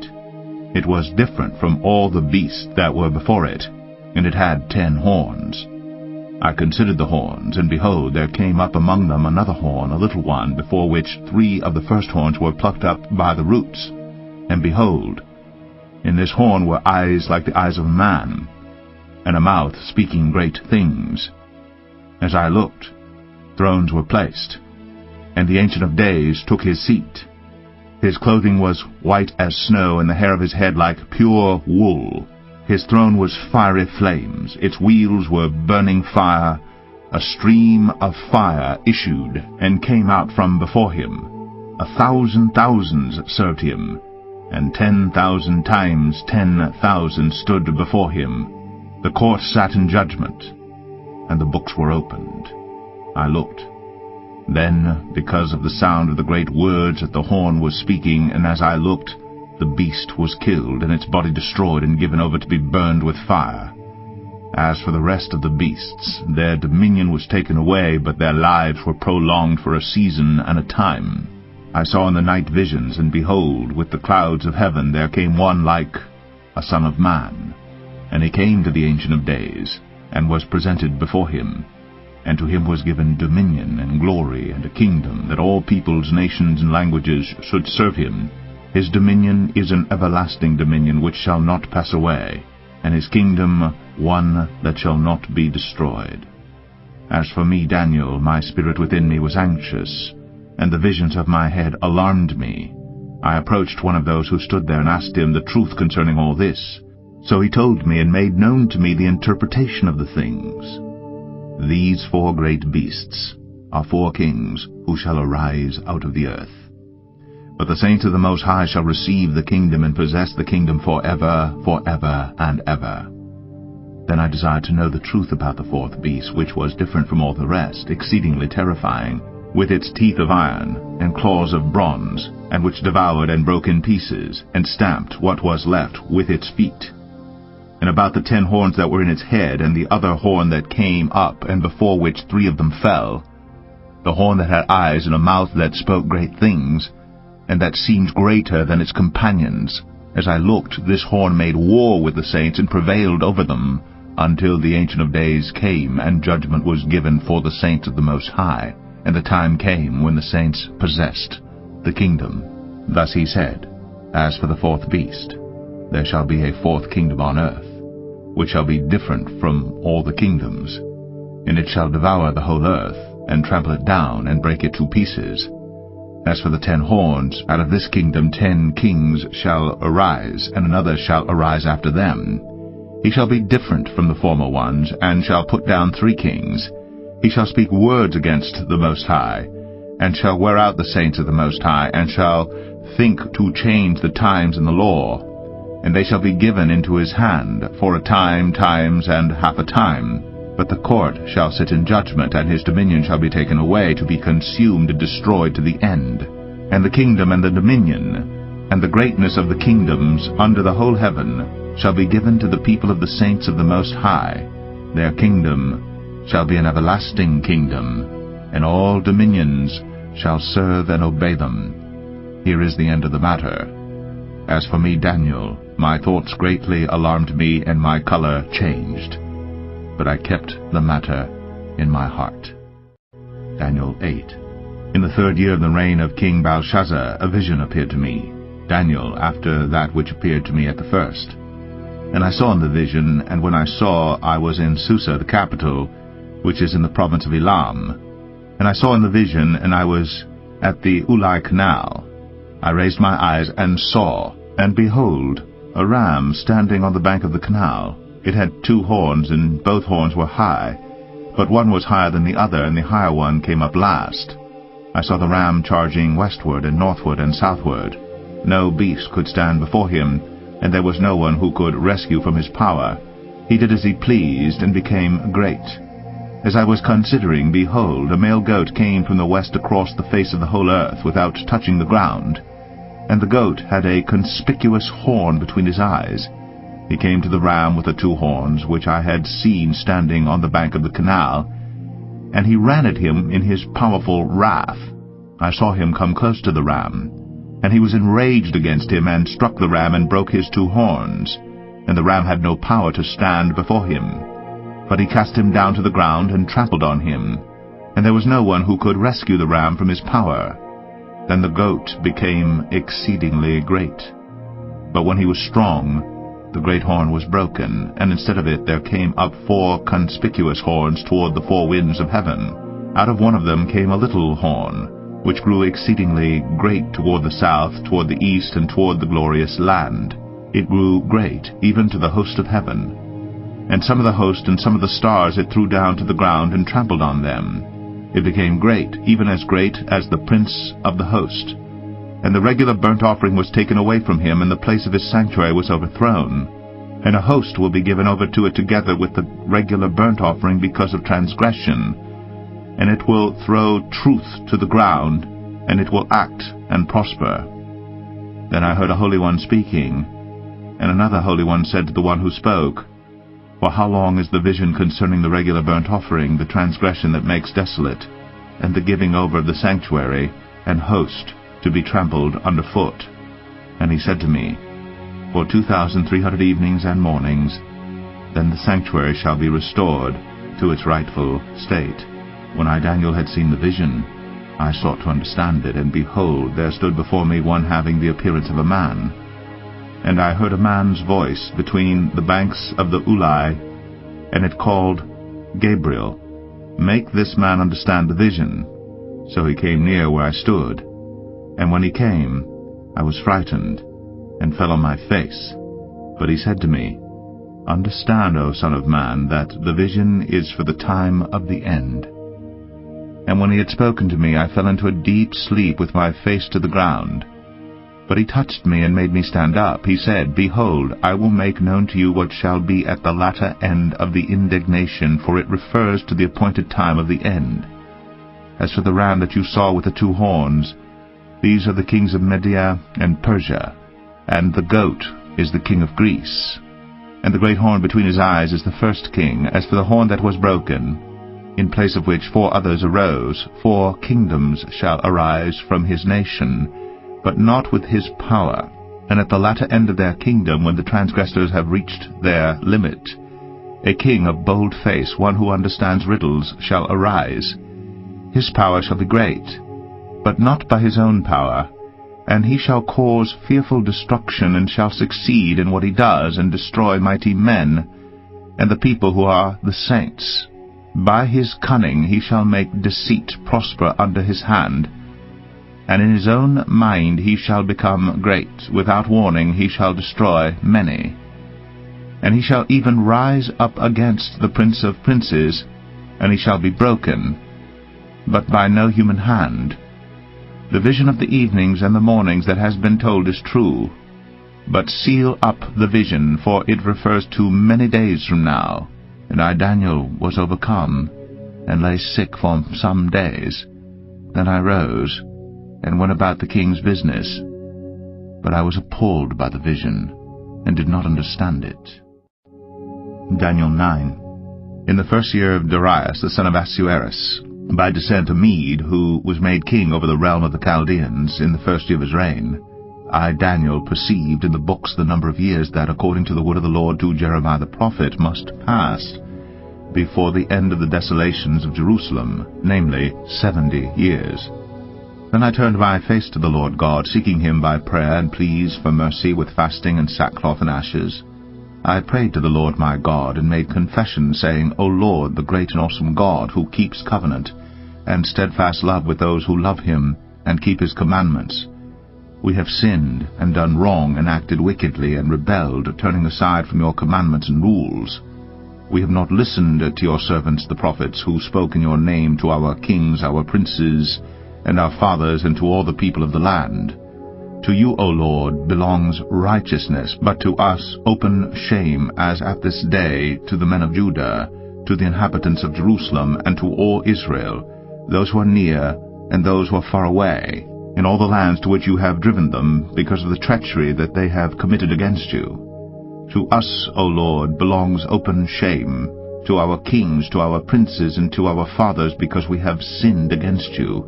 It was different from all the beasts that were before it, and it had 10 horns. I considered the horns, and behold, there came up among them another horn, a little one, before which 3 of the first horns were plucked up by the roots. And behold, in this horn were eyes like the eyes of a man, and a mouth speaking great things. As I looked, thrones were placed, and the Ancient of Days took his seat. His clothing was white as snow, and the hair of his head like pure wool. His throne was fiery flames, its wheels were burning fire. A stream of fire issued and came out from before him. 1,000 thousands served him, and 10,000 times 10,000 stood before him. The court sat in judgment, and the books were opened. I looked. Then, because of the sound of the great words that the horn was speaking, and as I looked, the beast was killed, and its body destroyed and given over to be burned with fire. As for the rest of the beasts, their dominion was taken away, but their lives were prolonged for a season and a time. I saw in the night visions, and behold, with the clouds of heaven there came one like a son of man. And he came to the Ancient of Days, and was presented before him. And to him was given dominion and glory and a kingdom, that all peoples, nations, and languages should serve him. His dominion is an everlasting dominion which shall not pass away, and his kingdom one that shall not be destroyed. As for me, Daniel, my spirit within me was anxious, and the visions of my head alarmed me. I approached one of those who stood there and asked him the truth concerning all this. So he told me and made known to me the interpretation of the things. These 4 great beasts are 4 kings who shall arise out of the earth. But the saints of the Most High shall receive the kingdom and possess the kingdom forever, forever, and ever. Then I desired to know the truth about the 4th beast, which was different from all the rest, exceedingly terrifying, with its teeth of iron and claws of bronze, and which devoured and broke in pieces, and stamped what was left with its feet. And about the 10 horns that were in its head, and the other horn that came up, and before which 3 of them fell, the horn that had eyes and a mouth that spoke great things, and that seemed greater than its companions. As I looked, this horn made war with the saints, and prevailed over them, until the Ancient of Days came, and judgment was given for the saints of the Most High, and the time came when the saints possessed the kingdom. Thus he said, As for the 4th beast, there shall be a 4th kingdom on earth, which shall be different from all the kingdoms, and it shall devour the whole earth, and trample it down, and break it to pieces. As for the 10 horns, out of this kingdom 10 kings shall arise, and another shall arise after them. He shall be different from the former ones, and shall put down 3 kings. He shall speak words against the Most High, and shall wear out the saints of the Most High, and shall think to change the times and the law. And they shall be given into his hand for a time, times, and half a time. But the court shall sit in judgment, and his dominion shall be taken away, to be consumed and destroyed to the end. And the kingdom and the dominion, and the greatness of the kingdoms under the whole heaven, shall be given to the people of the saints of the Most High. Their kingdom shall be an everlasting kingdom, and all dominions shall serve and obey them. Here is the end of the matter. As for me, Daniel, my thoughts greatly alarmed me, and my color changed. But I kept the matter in my heart. Daniel 8. In the 3rd year of the reign of King Belshazzar, a vision appeared to me, Daniel, after that which appeared to me at the first. And I saw in the vision, and when I saw, I was in Susa, the capital, which is in the province of Elam. And I saw in the vision, and I was at the Ulai Canal. I raised my eyes and saw, and behold, a ram standing on the bank of the canal. It had 2 horns, and both horns were high, but one was higher than the other, and the higher one came up last. I saw the ram charging westward and northward and southward. No beast could stand before him, and there was no one who could rescue from his power. He did as he pleased, and became great. As I was considering, behold, a male goat came from the west across the face of the whole earth, without touching the ground. And the goat had a conspicuous horn between his eyes. He came to the ram with the 2 horns, which I had seen standing on the bank of the canal, and he ran at him in his powerful wrath. I saw him come close to the ram, and he was enraged against him, and struck the ram and broke his 2 horns. And the ram had no power to stand before him. But he cast him down to the ground and trampled on him, and there was no one who could rescue the ram from his power. Then the goat became exceedingly great. But when he was strong, the great horn was broken, and instead of it there came up 4 conspicuous horns toward the 4 winds of heaven. Out of one of them came a little horn, which grew exceedingly great toward the south, toward the east, and toward the glorious land. It grew great, even to the host of heaven. And some of the host and some of the stars it threw down to the ground and trampled on them. It became great, even as great as the prince of the host. And the regular burnt offering was taken away from him, and the place of his sanctuary was overthrown. And a host will be given over to it together with the regular burnt offering because of transgression. And it will throw truth to the ground, and it will act and prosper. Then I heard a holy one speaking, and another holy one said to the one who spoke, For how long is the vision concerning the regular burnt offering, the transgression that makes desolate, and the giving over of the sanctuary and host to be trampled underfoot? And he said to me, For 2,300 evenings and mornings, then the sanctuary shall be restored to its rightful state. When I, Daniel, had seen the vision, I sought to understand it, and behold, there stood before me one having the appearance of a man. And I heard a man's voice between the banks of the Ulai, and it called, Gabriel, make this man understand the vision. So he came near where I stood. And when he came, I was frightened, and fell on my face. But he said to me, Understand, O Son of Man, that the vision is for the time of the end. And when he had spoken to me, I fell into a deep sleep with my face to the ground. But he touched me and made me stand up. He said, Behold, I will make known to you what shall be at the latter end of the indignation, for it refers to the appointed time of the end. As for the ram that you saw with the 2 horns, these are the kings of Media and Persia, and the goat is the king of Greece. And the great horn between his eyes is the first king. As for the horn that was broken, in place of which 4 others arose, 4 kingdoms shall arise from his nation, but not with his power. And at the latter end of their kingdom, when the transgressors have reached their limit, a king of bold face, one who understands riddles, shall arise. His power shall be great, but not by his own power. And he shall cause fearful destruction, and shall succeed in what he does, and destroy mighty men, and the people who are the saints. By his cunning he shall make deceit prosper under his hand, and in his own mind he shall become great. Without warning he shall destroy many. And he shall even rise up against the prince of princes, and he shall be broken, but by no human hand. The vision of the evenings and the mornings that has been told is true. But seal up the vision, for it refers to many days from now. And I, Daniel, was overcome, and lay sick for some days. Then I rose, and went about the king's business. But I was appalled by the vision, and did not understand it. Daniel 9. In the first year of Darius, the son of Ahasuerus, by descent a Mede, who was made king over the realm of the Chaldeans, in the first year of his reign, I, Daniel, perceived in the books the number of years that, according to the word of the Lord to Jeremiah the prophet, must pass before the end of the desolations of Jerusalem, namely 70 years. Then I turned my face to the Lord God, seeking him by prayer and pleas for mercy with fasting and sackcloth and ashes. I prayed to the Lord my God, and made confession, saying, O Lord, the great and awesome God, who keeps covenant, and steadfast love with those who love him, and keep his commandments, we have sinned, and done wrong, and acted wickedly, and rebelled, turning aside from your commandments and rules. We have not listened to your servants the prophets, who spoke in your name to our kings, our princes, and our fathers, and to all the people of the land. To you, O Lord, belongs righteousness, but to us open shame, as at this day to the men of Judah, to the inhabitants of Jerusalem, and to all Israel, those who are near and those who are far away, in all the lands to which you have driven them, because of the treachery that they have committed against you. To us, O Lord, belongs open shame, to our kings, to our princes, and to our fathers, because we have sinned against you.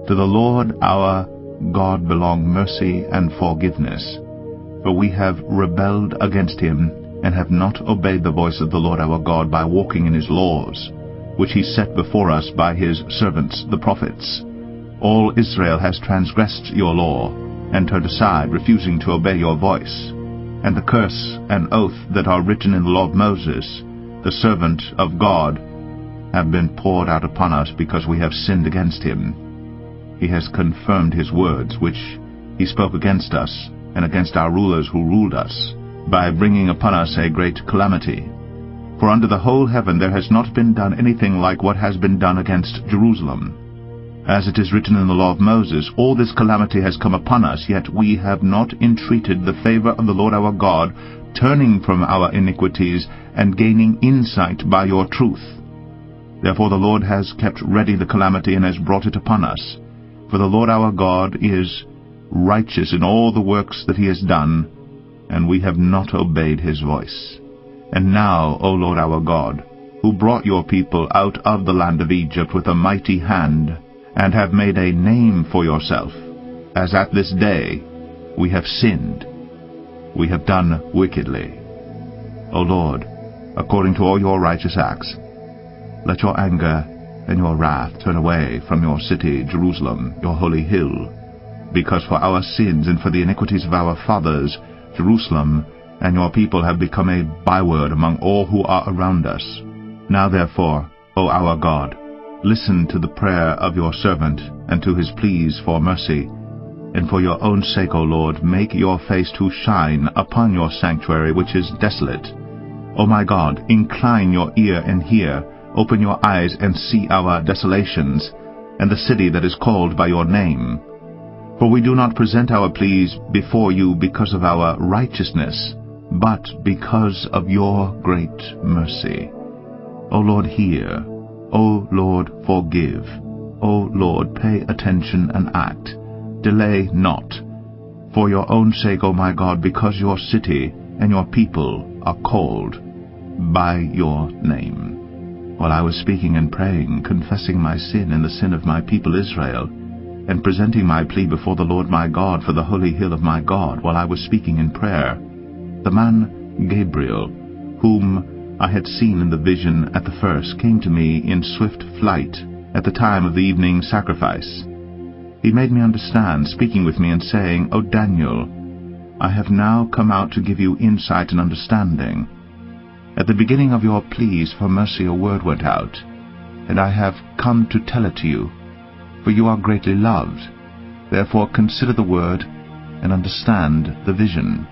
To the Lord our God belong mercy and forgiveness, for we have rebelled against him, and have not obeyed the voice of the Lord our God by walking in his laws, which he set before us by his servants the prophets. All Israel has transgressed your law, and turned aside, refusing to obey your voice. And the curse and oath that are written in the law of Moses, the servant of God, have been poured out upon us, because we have sinned against him. He has confirmed his words, which he spoke against us, and against our rulers who ruled us, by bringing upon us a great calamity. For under the whole heaven there has not been done anything like what has been done against Jerusalem. As it is written in the law of Moses, all this calamity has come upon us, yet we have not entreated the favor of the Lord our God, turning from our iniquities, and gaining insight by your truth. Therefore the Lord has kept ready the calamity, and has brought it upon us. For the Lord our God is righteous in all the works that he has done, and we have not obeyed his voice. And now, O Lord our God, who brought your people out of the land of Egypt with a mighty hand, and have made a name for yourself, as at this day we have sinned, we have done wickedly. O Lord, according to all your righteous acts, let your anger and your wrath turn away from your city, Jerusalem, your holy hill, because for our sins and for the iniquities of our fathers, Jerusalem and your people have become a byword among all who are around us. Now therefore, O our God, listen to the prayer of your servant, and to his pleas for mercy. And for your own sake, O Lord, make your face to shine upon your sanctuary, which is desolate. O my God, incline your ear and hear, open your eyes and see our desolations, and the city that is called by your name. For we do not present our pleas before you because of our righteousness, but because of your great mercy. O Lord, hear. O Lord, forgive. O Lord, pay attention and act. Delay not. For your own sake, O my God, because your city and your people are called by your name. While I was speaking and praying, confessing my sin and the sin of my people Israel, and presenting my plea before the Lord my God for the holy hill of my God, while I was speaking in prayer, the man Gabriel, whom I had seen in the vision at the first, came to me in swift flight at the time of the evening sacrifice. He made me understand, speaking with me and saying, O Daniel, I have now come out to give you insight and understanding. At the beginning of your pleas for mercy a word went out, and I have come to tell it to you, for you are greatly loved. Therefore consider the word, and understand the vision.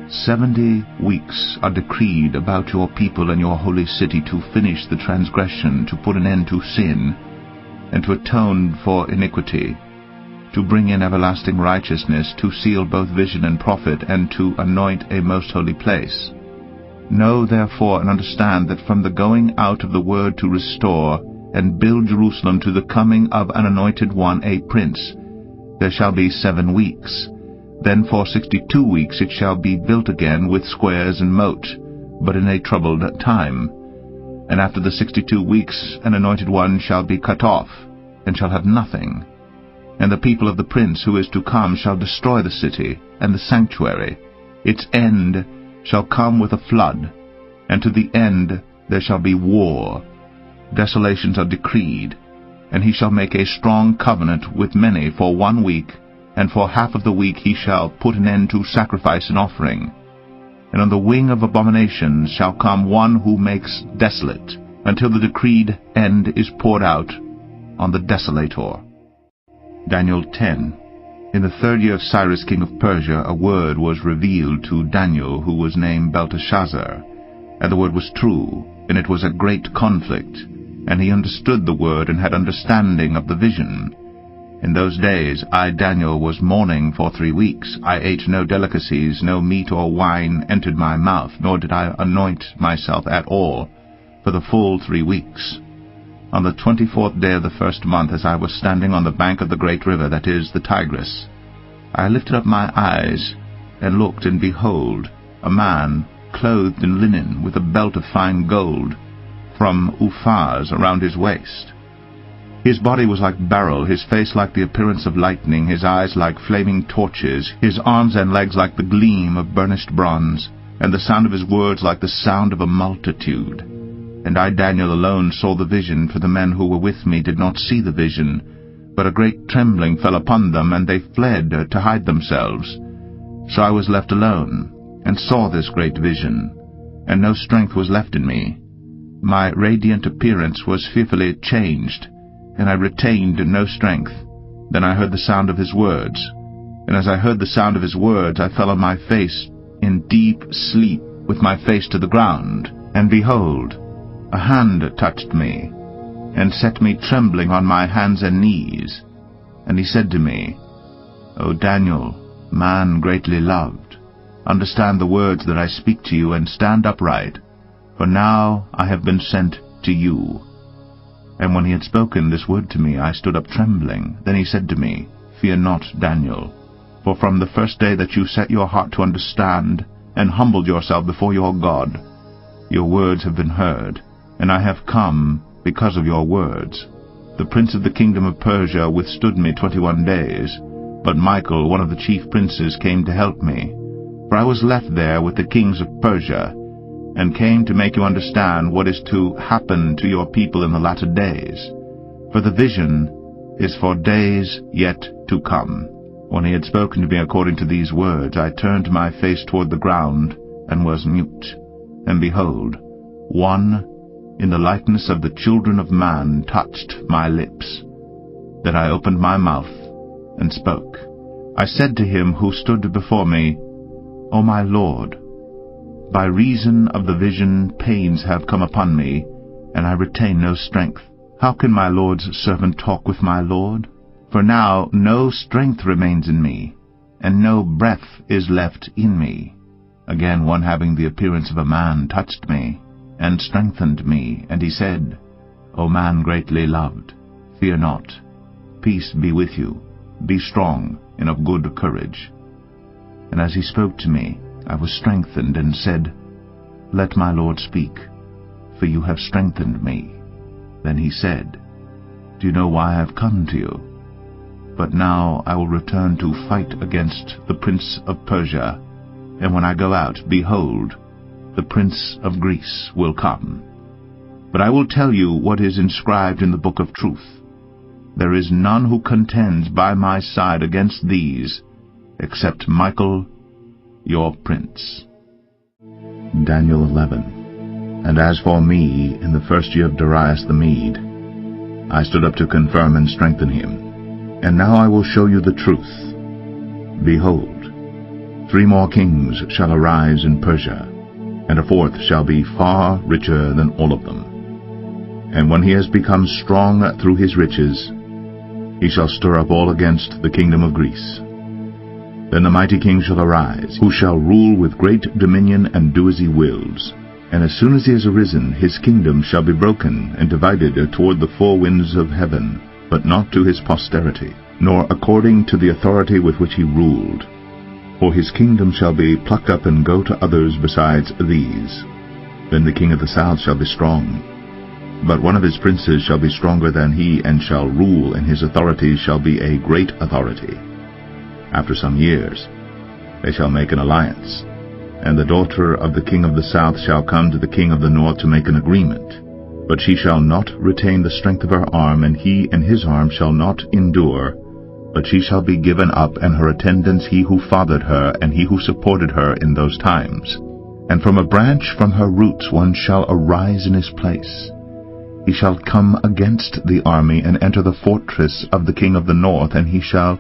70 weeks are decreed about your people and your holy city, to finish the transgression, to put an end to sin, and to atone for iniquity, to bring in everlasting righteousness, to seal both vision and prophet, and to anoint a most holy place. Know therefore and understand that from the going out of the word to restore and build Jerusalem to the coming of an anointed one, a prince, there shall be 7 weeks. Then for 62 weeks it shall be built again with squares and moat, but in a troubled time. And after the 62 weeks an anointed one shall be cut off, and shall have nothing. And the people of the prince who is to come shall destroy the city and the sanctuary. Its end shall come with a flood, and to the end there shall be war. Desolations are decreed, and he shall make a strong covenant with many for 1 week, and for half of the week he shall put an end to sacrifice and offering. And on the wing of abominations shall come one who makes desolate, until the decreed end is poured out on the desolator. Daniel 10. In the 3rd year of Cyrus king of Persia, a word was revealed to Daniel, who was named Belteshazzar. And the word was true, and it was a great conflict. And he understood the word, and had understanding of the vision. In those days I, Daniel, was mourning for 3 weeks. I ate no delicacies, no meat or wine entered my mouth, nor did I anoint myself at all, for the full 3 weeks. On the 24th day of the first month, as I was standing on the bank of the great river, that is, the Tigris, I lifted up my eyes, and looked, and behold, a man, clothed in linen, with a belt of fine gold, from Uphaz around his waist. His body was like beryl, his face like the appearance of lightning, his eyes like flaming torches, his arms and legs like the gleam of burnished bronze, and the sound of his words like the sound of a multitude. And I, Daniel, alone saw the vision, for the men who were with me did not see the vision. But a great trembling fell upon them, and they fled to hide themselves. So I was left alone, and saw this great vision, and no strength was left in me. My radiant appearance was fearfully changed, and I retained no strength. Then I heard the sound of his words, and as I heard the sound of his words, I fell on my face in deep sleep, with my face to the ground. And behold, a hand touched me, and set me trembling on my hands and knees. And he said to me, O Daniel, man greatly loved, understand the words that I speak to you, and stand upright, for now I have been sent to you. And when he had spoken this word to me, I stood up trembling. Then he said to me, Fear not, Daniel, for from the first day that you set your heart to understand, and humbled yourself before your God, your words have been heard, and I have come because of your words. The prince of the kingdom of Persia withstood me 21 days, but Michael, one of the chief princes, came to help me. For I was left there with the kings of Persia, and came to make you understand what is to happen to your people in the latter days. For the vision is for days yet to come. When he had spoken to me according to these words, I turned my face toward the ground, and was mute. And behold, one in the likeness of the children of man touched my lips. Then I opened my mouth, and spoke. I said to him who stood before me, O my Lord, by reason of the vision pains have come upon me, and I retain no strength. How can my Lord's servant talk with my Lord? For now no strength remains in me, and no breath is left in me. Again one having the appearance of a man touched me, and strengthened me, and he said, O man greatly loved, fear not. Peace be with you. Be strong and of good courage. And as he spoke to me, I was strengthened, and said, Let my Lord speak, for you have strengthened me. Then he said, Do you know why I have come to you? But now I will return to fight against the prince of Persia, and when I go out, behold, the prince of Greece will come. But I will tell you what is inscribed in the book of truth. There is none who contends by my side against these, except Michael, your prince. Daniel 11. And as for me, in the first year of Darius the Mede, I stood up to confirm and strengthen him. And now I will show you the truth. Behold, 3 more kings shall arise in Persia, and a 4th shall be far richer than all of them. And when he has become strong through his riches, he shall stir up all against the kingdom of Greece. Then the mighty king shall arise, who shall rule with great dominion and do as he wills. And as soon as he has arisen, his kingdom shall be broken and divided toward the 4 winds of heaven, but not to his posterity, nor according to the authority with which he ruled. For his kingdom shall be plucked up and go to others besides these. Then the king of the south shall be strong, but one of his princes shall be stronger than he, and shall rule, and his authority shall be a great authority. After some years they shall make an alliance, and the daughter of the king of the south shall come to the king of the north to make an agreement. But she shall not retain the strength of her arm, and he and his arm shall not endure, but she shall be given up, and her attendants he who fathered her, and he who supported her in those times. And from a branch from her roots one shall arise in his place. He shall come against the army, and enter the fortress of the king of the north, and he shall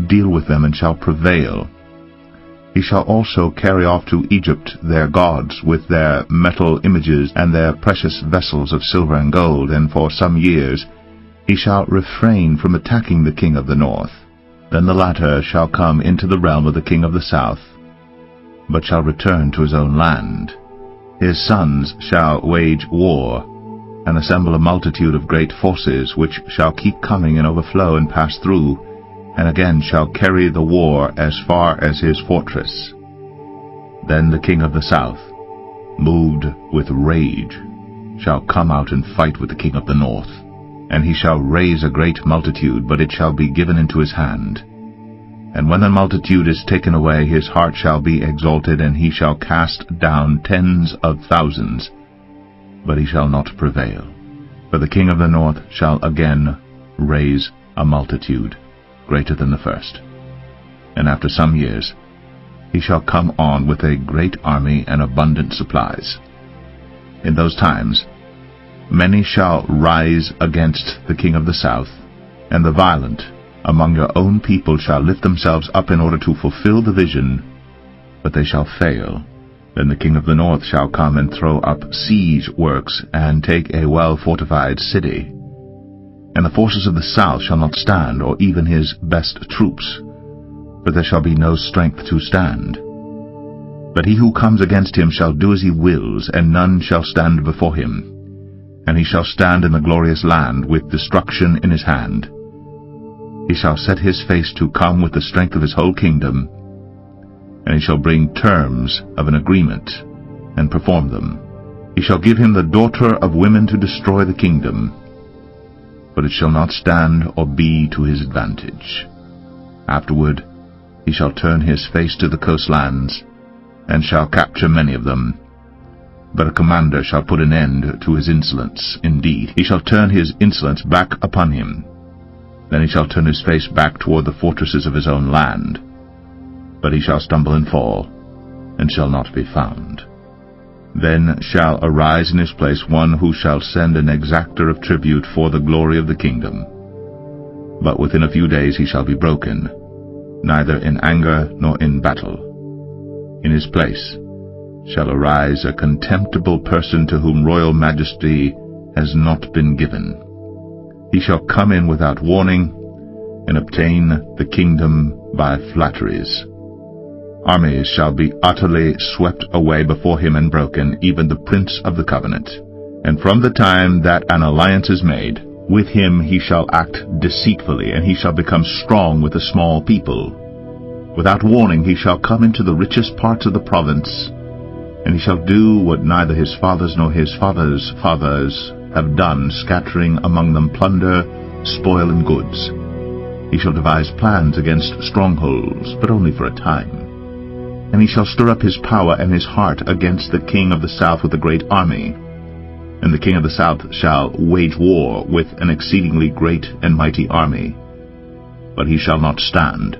deal with them, and shall prevail. He shall also carry off to Egypt their gods, with their metal images, and their precious vessels of silver and gold, and for some years he shall refrain from attacking the king of the north. Then the latter shall come into the realm of the king of the south, but shall return to his own land. His sons shall wage war, and assemble a multitude of great forces, which shall keep coming and overflow and pass through, and again shall carry the war as far as his fortress. Then the king of the south, moved with rage, shall come out and fight with the king of the north. And he shall raise a great multitude, but it shall be given into his hand. And when the multitude is taken away, his heart shall be exalted, and he shall cast down tens of thousands, but he shall not prevail. For the king of the north shall again raise a multitude greater than the first. And after some years he shall come on with a great army and abundant supplies. In those times many shall rise against the king of the south, and the violent among your own people shall lift themselves up in order to fulfill the vision, but they shall fail. Then the king of the north shall come and throw up siege works, and take a well-fortified city. And the forces of the south shall not stand, or even his best troops, for there shall be no strength to stand. But he who comes against him shall do as he wills, and none shall stand before him. And he shall stand in the glorious land with destruction in his hand. He shall set his face to come with the strength of his whole kingdom, and he shall bring terms of an agreement, and perform them. He shall give him the daughter of women to destroy the kingdom, but it shall not stand or be to his advantage. Afterward he shall turn his face to the coastlands, and shall capture many of them. But a commander shall put an end to his insolence. Indeed, he shall turn his insolence back upon him. Then he shall turn his face back toward the fortresses of his own land. But he shall stumble and fall, and shall not be found. Then shall arise in his place one who shall send an exactor of tribute for the glory of the kingdom. But within a few days he shall be broken, neither in anger nor in battle. In his place shall arise a contemptible person to whom royal majesty has not been given. He shall come in without warning, and obtain the kingdom by flatteries. Armies shall be utterly swept away before him and broken, even the prince of the covenant. And from the time that an alliance is made, with him he shall act deceitfully, and he shall become strong with a small people. Without warning he shall come into the richest parts of the province, and he shall do what neither his fathers nor his fathers' fathers have done, scattering among them plunder, spoil, and goods. He shall devise plans against strongholds, but only for a time. And he shall stir up his power and his heart against the king of the south with a great army. And the king of the south shall wage war with an exceedingly great and mighty army. But he shall not stand,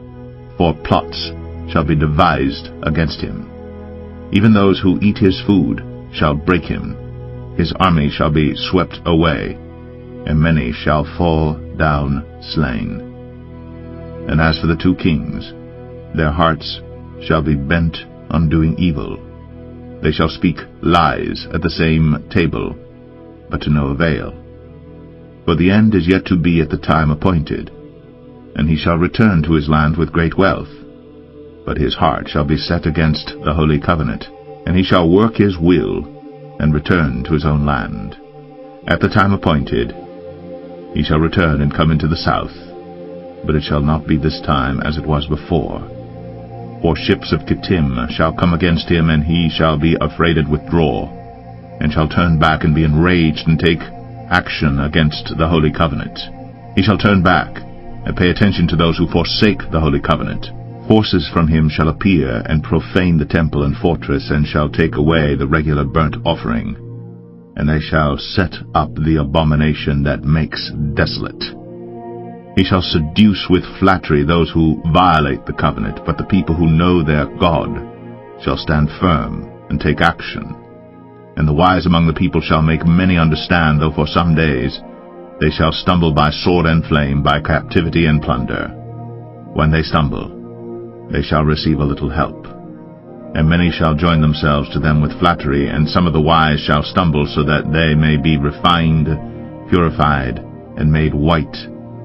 for plots shall be devised against him. Even those who eat his food shall break him. His army shall be swept away, and many shall fall down slain. And as for the two kings, their hearts shall be bent on doing evil. They shall speak lies at the same table, but to no avail. For the end is yet to be at the time appointed, and he shall return to his land with great wealth. But his heart shall be set against the holy covenant, and he shall work his will, and return to his own land. At the time appointed he shall return and come into the south, but it shall not be this time as it was before. For ships of Kittim shall come against him, and he shall be afraid and withdraw, and shall turn back and be enraged and take action against the holy covenant. He shall turn back and pay attention to those who forsake the holy covenant. Forces from him shall appear and profane the temple and fortress, and shall take away the regular burnt offering. And they shall set up the abomination that makes desolate. He shall seduce with flattery those who violate the covenant, but the people who know their God shall stand firm and take action. And the wise among the people shall make many understand, though for some days they shall stumble by sword and flame, by captivity and plunder. When they stumble, they shall receive a little help. And many shall join themselves to them with flattery, and some of the wise shall stumble, so that they may be refined, purified, and made white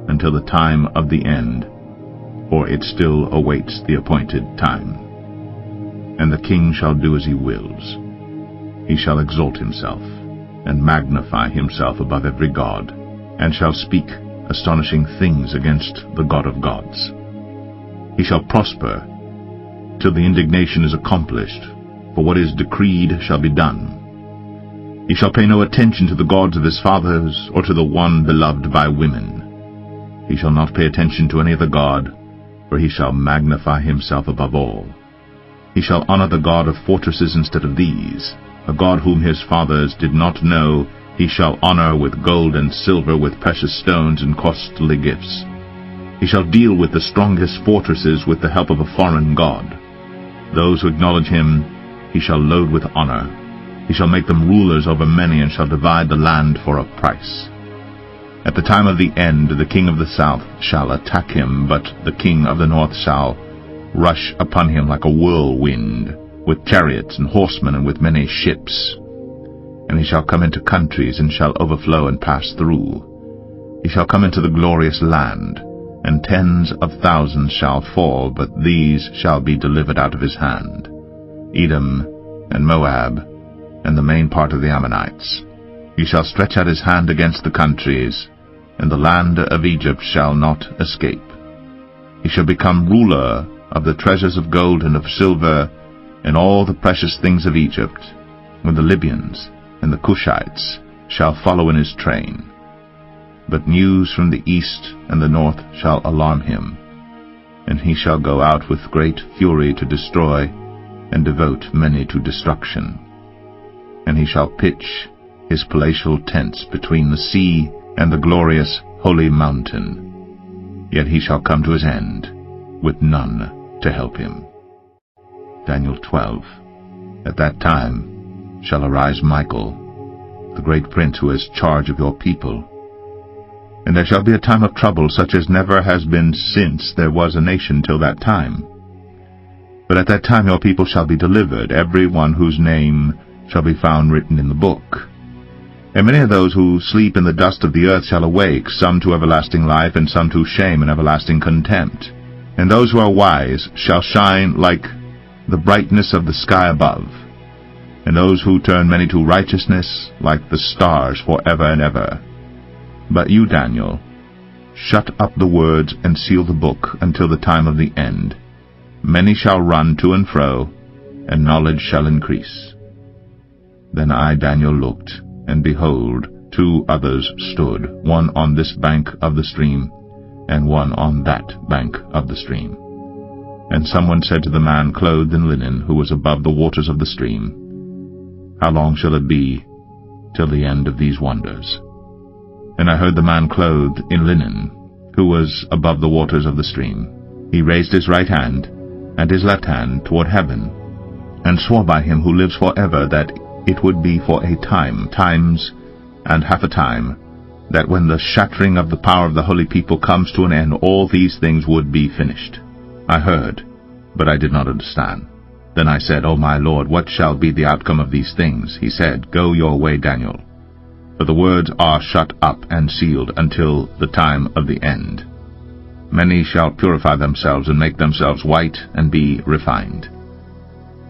until the time of the end, for it still awaits the appointed time. And the king shall do as he wills. He shall exalt himself, and magnify himself above every god, and shall speak astonishing things against the God of gods. He shall prosper till the indignation is accomplished, for what is decreed shall be done. He shall pay no attention to the gods of his fathers, or to the one beloved by women. He shall not pay attention to any other god, for he shall magnify himself above all. He shall honor the God of fortresses instead of these, a God whom his fathers did not know. He shall honor with gold and silver, with precious stones and costly gifts. He shall deal with the strongest fortresses with the help of a foreign god. Those who acknowledge him he shall load with honor. He shall make them rulers over many, and shall divide the land for a price. At the time of the end the king of the south shall attack him, but the king of the north shall rush upon him like a whirlwind, with chariots and horsemen, and with many ships. And he shall come into countries, and shall overflow and pass through. He shall come into the glorious land, and tens of thousands shall fall, but these shall be delivered out of his hand: Edom and Moab, and the main part of the Ammonites. He shall stretch out his hand against the countries, and the land of Egypt shall not escape. He shall become ruler of the treasures of gold and of silver, and all the precious things of Egypt, when the Libyans and the Cushites shall follow in his train. But news from the east and the north shall alarm him, and he shall go out with great fury to destroy, and devote many to destruction. And he shall pitch his palatial tents between the sea and the glorious holy mountain. Yet he shall come to his end, with none to help him. Daniel 12. At that time shall arise Michael, the great prince who has charge of your people. And there shall be a time of trouble such as never has been since there was a nation till that time. But at that time your people shall be delivered, every one whose name shall be found written in the book. And many of those who sleep in the dust of the earth shall awake, some to everlasting life, and some to shame and everlasting contempt. And those who are wise shall shine like the brightness of the sky above, and those who turn many to righteousness like the stars forever and ever. But you, Daniel, shut up the words and seal the book until the time of the end. Many shall run to and fro, and knowledge shall increase. Then I, Daniel, looked, and behold, two others stood, one on this bank of the stream, and one on that bank of the stream. And someone said to the man clothed in linen, who was above the waters of the stream, How long shall it be till the end of these wonders? And I heard the man clothed in linen, who was above the waters of the stream. He raised his right hand and his left hand toward heaven, and swore by him who lives forever that it would be for a time, times and half a time, that when the shattering of the power of the holy people comes to an end, all these things would be finished. I heard, but I did not understand. Then I said, O my Lord, what shall be the outcome of these things? He said, Go your way, Daniel, for the words are shut up and sealed until the time of the end. Many shall purify themselves and make themselves white and be refined.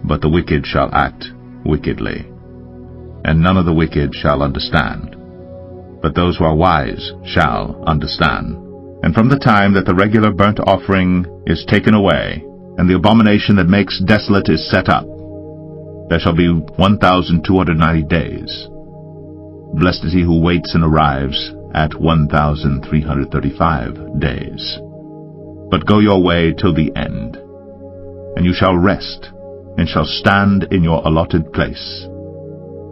But the wicked shall act wickedly, and none of the wicked shall understand. But those who are wise shall understand. And from the time that the regular burnt offering is taken away, and the abomination that makes desolate is set up, there shall be 1,290 days. Blessed is he who waits and arrives at 1,335 days. But go your way till the end, and you shall rest, and shall stand in your allotted place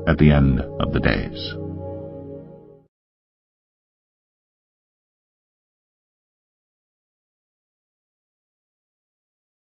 at the end of the days.